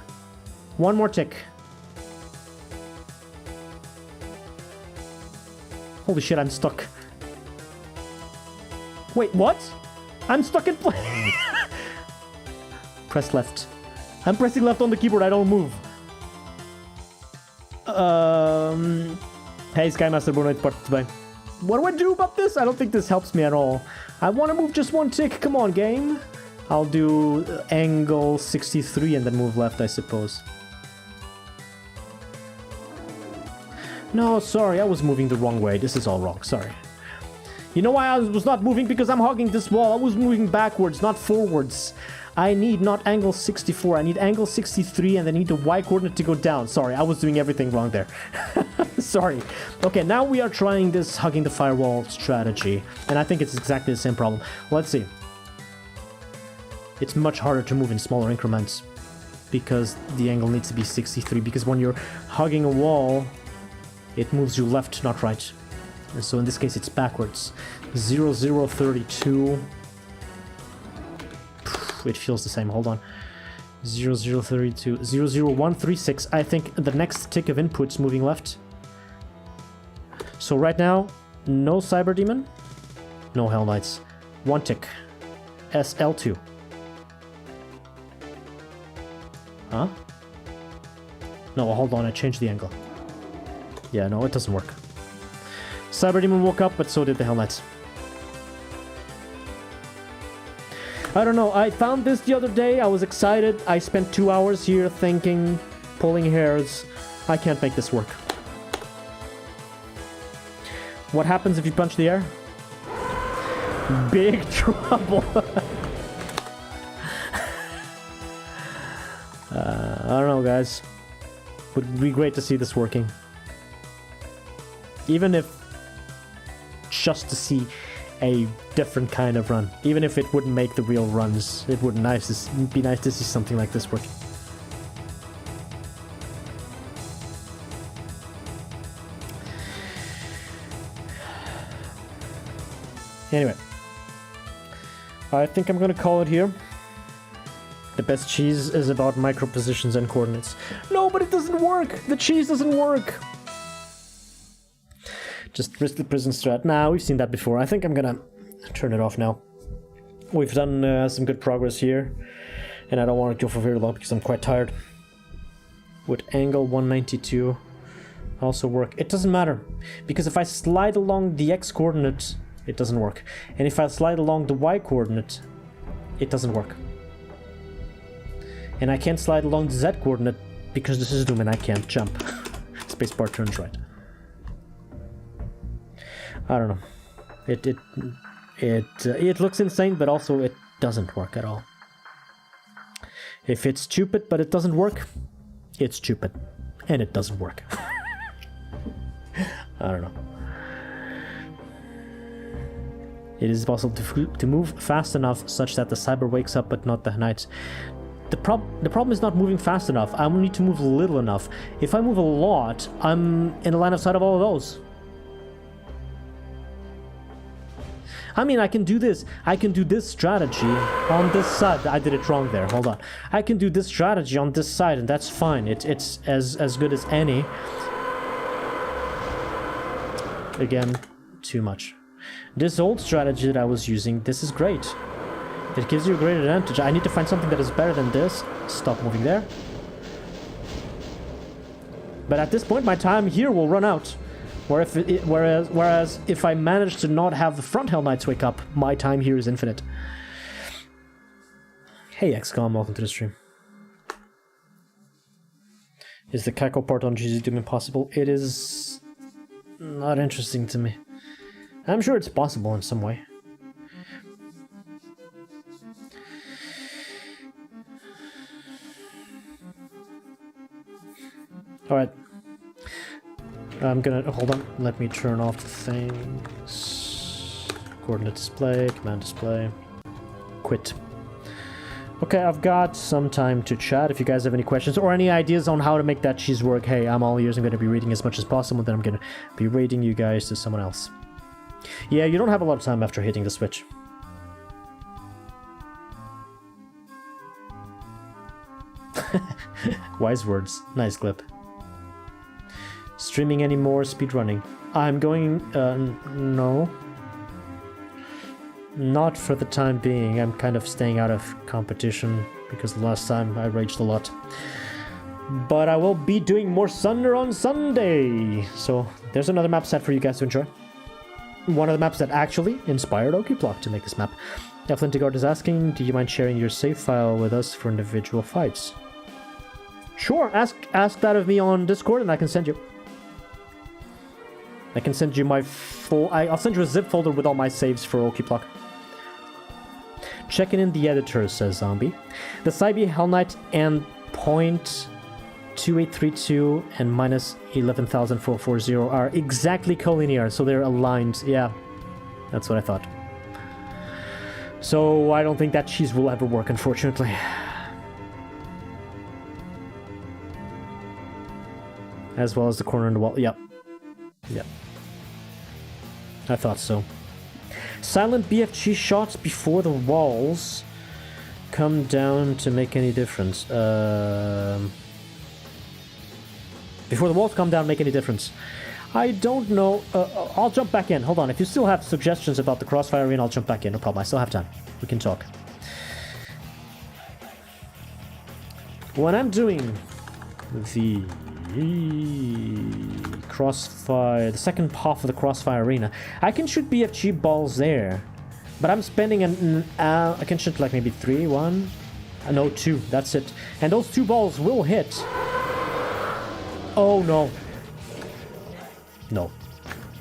One more tick. Holy shit, I'm stuck. Wait, what? I'm stuck in place. Press left. I'm pressing left on the keyboard, I don't move. Hey, Skymaster Bonite part today. What do I do about this? I don't think this helps me at all. I want to move just one tick. Come on, game. I'll do angle 63 and then move left, I suppose. No, sorry, I was moving the wrong way. This is all wrong, sorry. You know why I was not moving? Because I'm hogging this wall. I was moving backwards, not forwards. I need not angle 64, I need angle 63 and I need the y coordinate to go down. Sorry, I was doing everything wrong there. Sorry. Okay, now we are trying this hugging the firewall strategy. And I think it's exactly the same problem. Let's see. It's much harder to move in smaller increments because the angle needs to be 63. Because when you're hugging a wall, it moves you left, not right. And so in this case, it's backwards. 0032. It feels the same. Hold on. 0032. 00136. I think the next tick of input's moving left. So right now, no Cyber Demon, no Hell Knights. One tick. SL2. Huh? No, hold on. I changed the angle. Yeah, no, it doesn't work. Cyber Demon woke up, but so did the Hell Knights. I don't know, I found this the other day, I was excited, I spent 2 hours here thinking, pulling hairs. I can't make this work. What happens if you punch the air? Big trouble. I don't know, guys. Would be great to see this working. Even if just to see a different kind of run. Even if it wouldn't make the real runs, it would be nice to see something like this working. Anyway, I think I'm gonna call it here. The best cheese is about micro positions and coordinates. No, but it doesn't work! The cheese doesn't work! Just risk the prison strat. Nah, we've seen that before. I think I'm gonna turn it off now. We've done some good progress here. And I don't want to go for very long because I'm quite tired. Would angle 192 also work? It doesn't matter. Because if I slide along the x coordinate, it doesn't work. And if I slide along the y coordinate, it doesn't work. And I can't slide along the z coordinate because this is Doom and I can't jump. Spacebar turns right. I don't know. It looks insane, but also it doesn't work at all. If it's stupid, but it doesn't work, it's stupid, and it doesn't work. I don't know. It is possible to move fast enough such that the cyber wakes up, but not the knights. The problem is not moving fast enough. I need to move little enough. If I move a lot, I'm in the line of sight of all of those. I mean, I can do this. I can do this strategy on this side. I did it wrong there. Hold on. I can do this strategy on this side, and that's fine. It's as good as any. Again, too much. This old strategy that I was using, this is great. It gives you a great advantage. I need to find something that is better than this. Stop moving there. But at this point, my time here will run out. Whereas if I manage to not have the front Hell Knights wake up, my time here is infinite. Hey XCOM, welcome to the stream. Is the Kako part on GZ Doom impossible? It is not interesting to me. I'm sure it's possible in some way. Alright. I'm gonna... hold on. Let me turn off the things. Coordinate display, command display. Quit. Okay, I've got some time to chat. If you guys have any questions or any ideas on how to make that cheese work, hey, I'm all ears. I'm gonna be reading as much as possible, then I'm gonna be rating you guys to someone else. Yeah, you don't have a lot of time after hitting the switch. Wise words. Nice clip. Streaming anymore, speedrunning. I'm going... no. Not for the time being. I'm kind of staying out of competition because the last time I raged a lot. But I will be doing more Sunder on Sunday. So there's another map set for you guys to enjoy. One of the maps that actually inspired Okuplok to make this map. Flintigard is asking, do you mind sharing your save file with us for individual fights? Sure, ask that of me on Discord and I can send you. I can send you my full... I'll send you a zip folder with all my saves for Okuplok. Checking in the editor, says Zom-B. The Cybe Hell Knight and .2832 and minus 11,440 are exactly collinear, so they're aligned. Yeah, that's what I thought. So I don't think that cheese will ever work, unfortunately. As well as the corner in the wall. Yep. Yep. I thought so. Silent BFG shots before the walls come down to make any difference. Before the walls come down, make any difference. I don't know. I'll jump back in. Hold on. If you still have suggestions about the Crossfire arena, I'll jump back in. No problem. I still have time. We can talk. When I'm doing the Crossfire, the second half of the Crossfire arena, I can shoot BFG balls there, but I'm spending I can shoot like maybe 3, 1, no 2, that's it, and those 2 balls will hit. Oh no,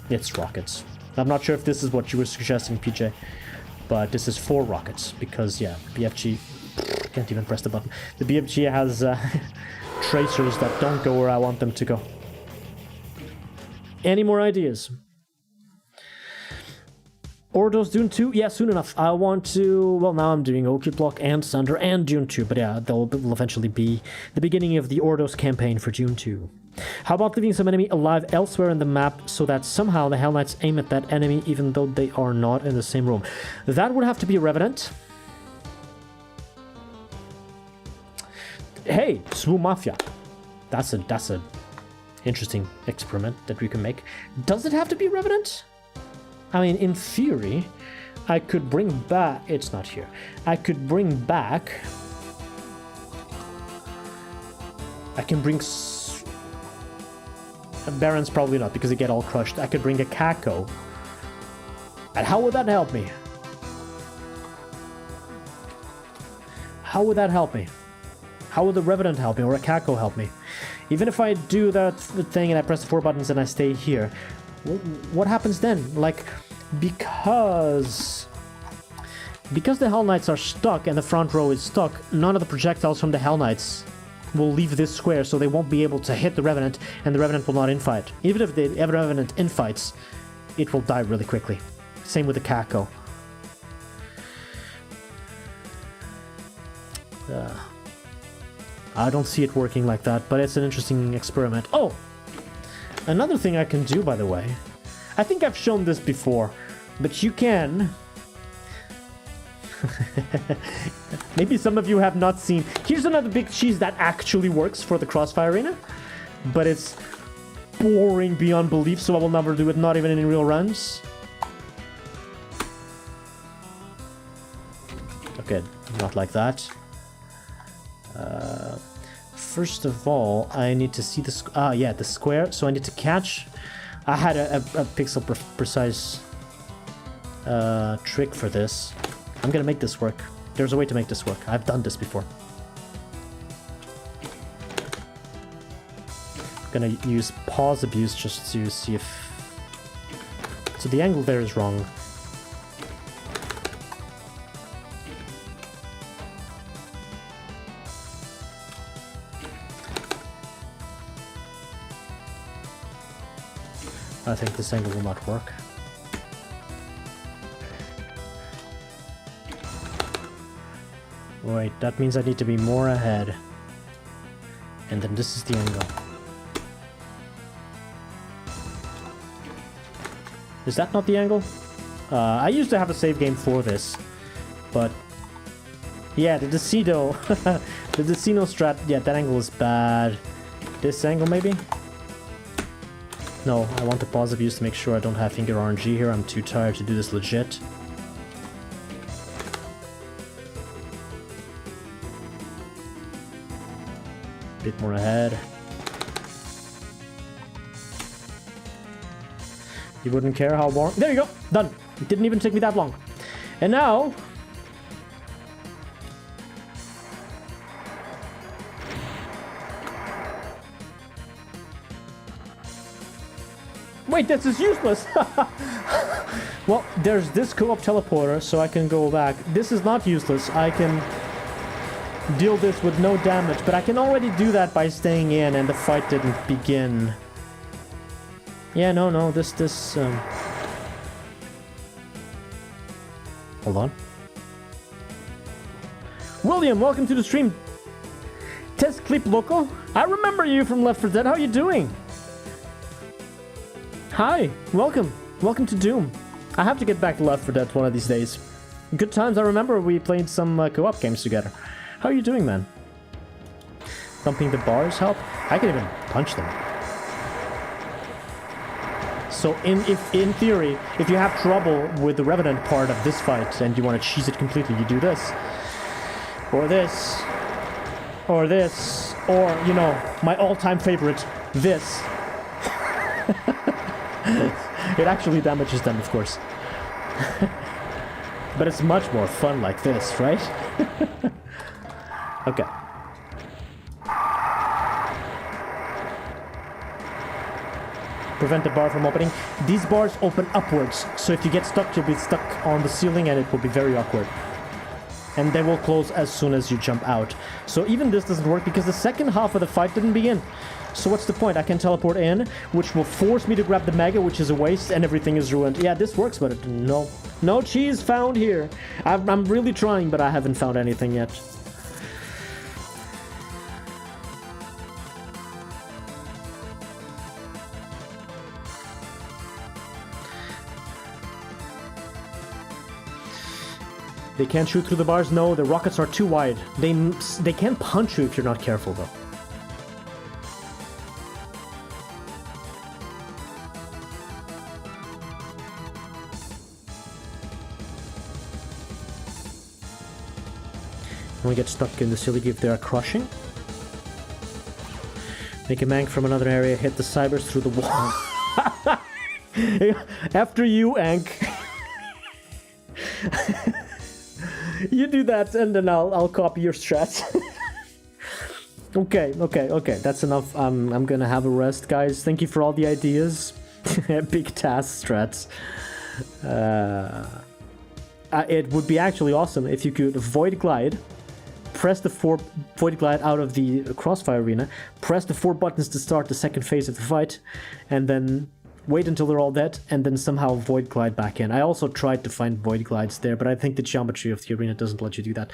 it's rockets. I'm not sure if this is what you were suggesting, PJ, but this is 4 rockets because yeah, BFG can't even press the button. The BFG has tracers that don't go where I want them to go. Any more ideas? Ordos Dune 2? Yeah, soon enough. I want to... well, now I'm doing Okuplok and Sunder and Dune 2, but yeah, that will eventually be the beginning of the Ordos campaign for Dune 2. How about leaving some enemy alive elsewhere in the map so that somehow the Hell Knights aim at that enemy even though they are not in the same room? That would have to be a Revenant. Hey, Swoo Mafia. That's a interesting experiment that we can make. Does it have to be Revenant? I mean, in theory, I could bring back... it's not here. I could bring back... I can bring... Barons probably not, because they get all crushed. I could bring a Kako. And how would that help me? How would that help me? How would the Revenant help me, or a Kako help me? Even if I do that thing and I press the 4 buttons and I stay here, what happens then? Like, because the Hell Knights are stuck and the front row is stuck, none of the projectiles from the Hell Knights will leave this square, so they won't be able to hit the Revenant, and the Revenant will not infight. Even if the Revenant infights, it will die really quickly. Same with the Kako. I don't see it working like that, but it's an interesting experiment. Oh! Another thing I can do, by the way. I think I've shown this before, but you can... maybe some of you have not seen... Here's another big cheese that actually works for the Crossfire arena, but it's boring beyond belief, so I will never do it, not even in real runs. Okay, not like that. first of all, I need to see the the square. So I need to catch. I had a pixel precise trick for this. I'm gonna make this work. There's a way to make this work. I've done this before. I'm gonna use pause abuse just to see if... So the angle there is wrong. I think this angle will not work. Wait, that means I need to be more ahead. And then this is the angle. Is that not the angle? I used to have a save game for this, but yeah, the Decido, the Decino strat, yeah, that angle is bad. This angle maybe? No, I want the pause abuse to make sure I don't have finger RNG here. I'm too tired to do this legit. Bit more ahead. You wouldn't care how boring. There you go! Done! It didn't even take me that long. And now... Wait, this is useless! Well, there's this co-op teleporter, so I can go back. This is not useless. I can deal this with no damage, but I can already do that by staying in, and the fight didn't begin. Yeah, no, this, Hold on. William, welcome to the stream. Test clip local. I remember you from Left 4 Dead. How are you doing? Hi, welcome. Welcome to Doom. I have to get back to Left 4 Dead one of these days. Good times. I remember we played some co-op games together. How are you doing, man? Thumping the bars help? I can even punch them. So in theory, if you have trouble with the Revenant part of this fight and you want to cheese it completely, you do this. Or this. Or this. Or, you know, my all-time favorite, this. It actually damages them, of course. But it's much more fun like this, right? Okay. Prevent the bar from opening. These bars open upwards, so if you get stuck, you'll be stuck on the ceiling and it will be very awkward. And they will close as soon as you jump out. So even this doesn't work because the second half of the fight didn't begin. So what's the point? I can teleport in, which will force me to grab the mega, which is a waste, and everything is ruined. Yeah, this works, but no. No cheese found here. I'm really trying, but I haven't found anything yet. They can't shoot through the bars? No, the rockets are too wide. They can't punch you if you're not careful, though. When we get stuck in the silly if they are crushing. Make a mank from another area, hit the cybers through the wall. After you, Ank. You do that, and then I'll copy your strats. Okay. That's enough. I'm gonna have a rest, guys. Thank you for all the ideas. Big task strats. It would be actually awesome if you could void glide, press the void glide out of the Crossfire arena, press the 4 buttons to start the second phase of the fight, and then wait until they're all dead, and then somehow void glide back in. I also tried to find void glides there, but I think the geometry of the arena doesn't let you do that.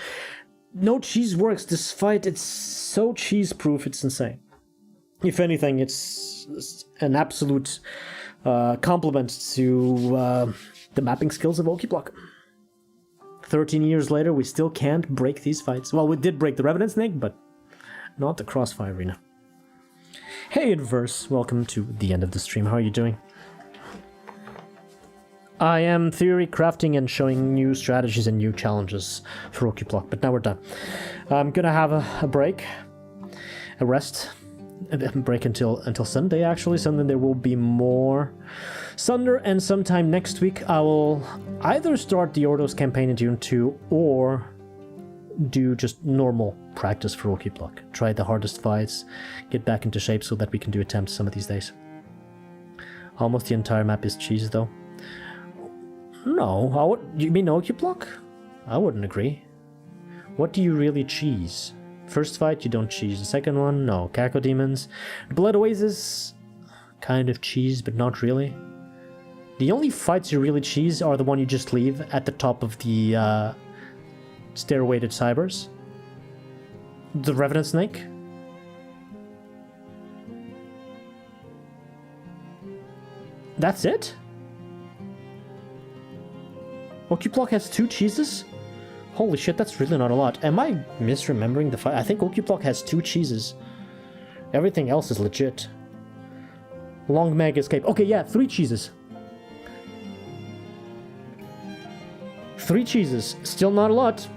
No cheese works. This fight, it's so cheese-proof, it's insane. If anything, it's an absolute compliment to the mapping skills of Okuplok. 13 years later, we still can't break these fights. Well, we did break the Revenant snake, but not the Crossfire arena. Hey Inverse, welcome to the end of the stream. How are you doing? I am theory crafting and showing new strategies and new challenges for Okuplok, but now we're done. I'm gonna have a break. a rest, a break until Sunday. Actually, Sunday there will be more Sunder, and sometime next week I will either start the Ordos campaign in Dune 2 or do just normal practice for Okuplok. Try the hardest fights, get back into shape so that we can do attempts some of these days. Almost the entire map is cheese though. No, you mean Okuplok? I wouldn't agree. What do you really cheese? First fight, you don't cheese. The second one, no. Caco Demons. Blood Oasis, kind of cheese, but not really. The only fights you really cheese are the one you just leave at the top of the stairway to Cybers. The Revenant Snake. That's it? Okuplok has 2 cheeses? Holy shit, that's really not a lot. Am I misremembering the fight? I think Okuplok has 2 cheeses. Everything else is legit. Long Mag Escape. Okay, yeah, 3 cheeses. 3 cheeses. Still not a lot.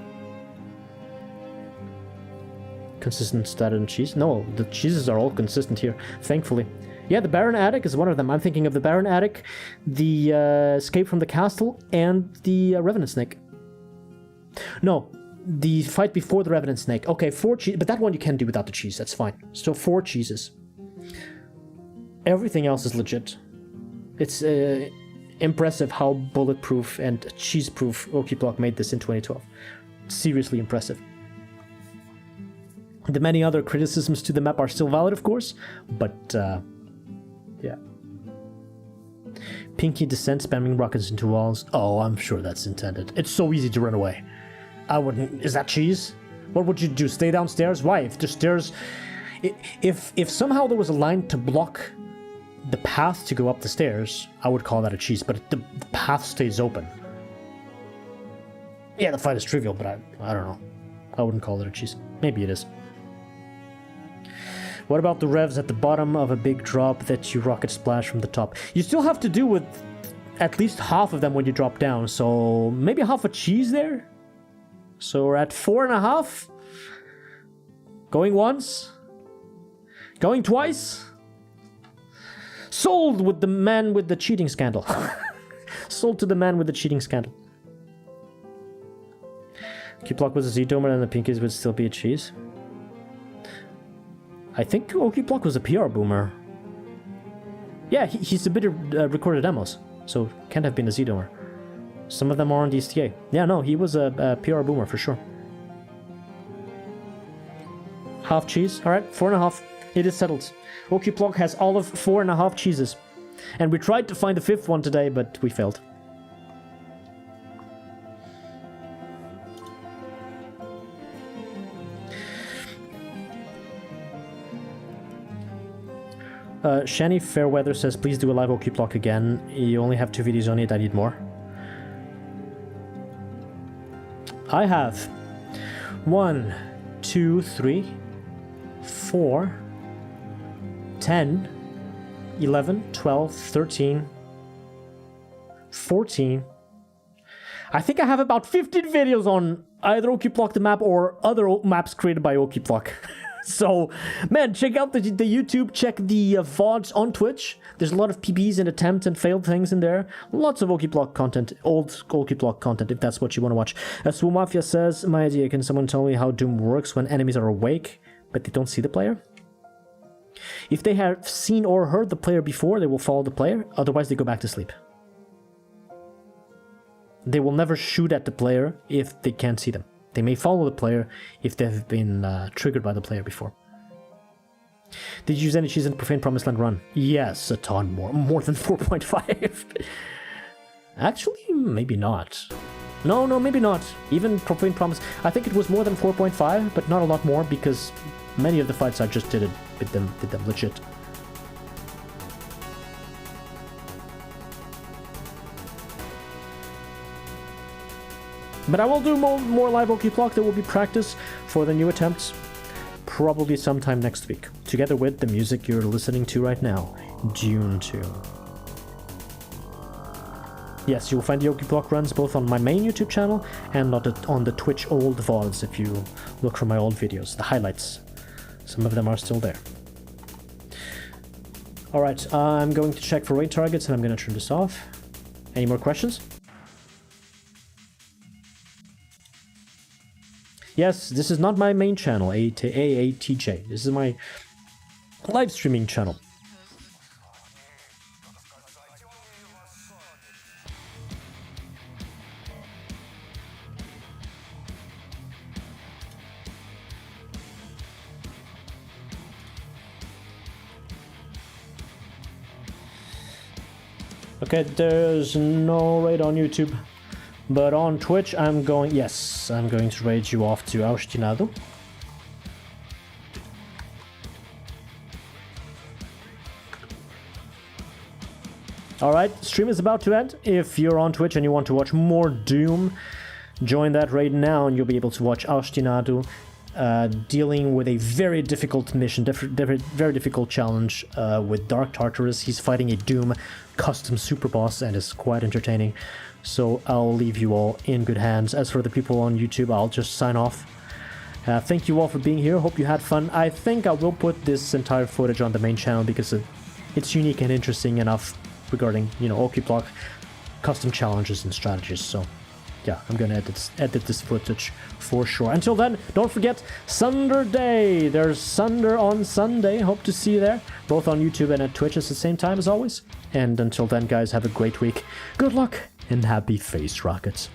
Consistent stat and cheese? No, the cheeses are all consistent here, thankfully. Yeah, the Baron Attic is one of them. I'm thinking of the Baron Attic, the Escape from the Castle, and the Revenant Snake. No, the fight before the Revenant Snake. Okay, 4 cheese, but that one you can do without the cheese, that's fine. So 4 cheeses. Everything else is legit. It's impressive how bulletproof and cheese-proof Okuplok made this in 2012. Seriously impressive. The many other criticisms to the map are still valid, of course, but yeah. Pinky descent spamming rockets into walls. Oh, I'm sure that's intended. It's so easy to run away. I wouldn't... Is that cheese? What would you do? Stay downstairs? Why? If the stairs... If somehow there was a line to block the path to go up the stairs, I would call that a cheese, but the path stays open. Yeah, the fight is trivial, but I don't know. I wouldn't call it a cheese. Maybe it is. What about the revs at the bottom of a big drop that you rocket splash from the top? You still have to do with at least half of them when you drop down, so maybe half a cheese there? So we're at 4.5. Going once. Going twice. Sold with the man with the cheating scandal. Sold to the man with the cheating scandal. Okuplok was a Z-domer and the pinkies would still be a cheese. I think Okuplok was a PR boomer. Yeah, he submitted recorded demos, so can't have been a Z-domer. Some of them are on the STA. Yeah, no, he was a PR boomer for sure. Half cheese. Alright, 4.5. It is settled. Okuplok has all of 4.5 cheeses. And we tried to find a 5th one today, but we failed. Shani Fairweather says, please do a live Okuplok again. You only have 2 videos on it, I need more. I have 1, 2, 3, 4, 10, 11, 12, 13, 14. I think I have about 15 videos on either Okuplok the map or other maps created by Okuplok. So, man, check out the YouTube, check the VODs on Twitch. There's a lot of PBs and attempts and failed things in there. Lots of Okuplok content, old Okuplok content, if that's what you want to watch. Swoo Mafia says, my idea, can someone tell me how Doom works when enemies are awake, but they don't see the player? If they have seen or heard the player before, they will follow the player, otherwise they go back to sleep. They will never shoot at the player if they can't see them. They may follow the player if they've been triggered by the player before. Did you use any cheese in Profane Promised Land run? Yes, a ton more. More than 4.5. Actually, maybe not. No, maybe not. Even Profane Promise... I think it was more than 4.5, but not a lot more, because many of the fights I just did them legit. But I will do more live Okuplok. There will be practice for the new attempts, probably sometime next week, together with the music you're listening to right now, Dune 2. Yes, you'll find the Okuplok runs both on my main YouTube channel and on the Twitch old VODs if you look for my old videos, the highlights. Some of them are still there. Alright, I'm going to check for raid targets and I'm going to turn this off. Any more questions? Yes, this is not my main channel, AATJ. This is my live streaming channel. Okay, there's no raid on YouTube, but on Twitch I'm going to raid you off to Austinado. Alright, stream is about to end. If you're on Twitch and you want to watch more Doom, join that raid now and you'll be able to watch Austinado dealing with a very difficult mission, very difficult challenge with Dark Tartarus. He's fighting a Doom custom super boss and is quite entertaining. So I'll leave you all in good hands. As for the people on YouTube, I'll just sign off. Thank you all for being here. Hope you had fun. I think I will put this entire footage on the main channel because it's unique and interesting enough regarding, you know, Okuplok custom challenges and strategies. So yeah, I'm gonna edit this footage for sure. Until then, don't forget Sunder Day. There's Sunder on Sunday. Hope to see you there, both on YouTube and at Twitch at the same time as always. And until then, guys, have a great week. Good luck and happy face rockets.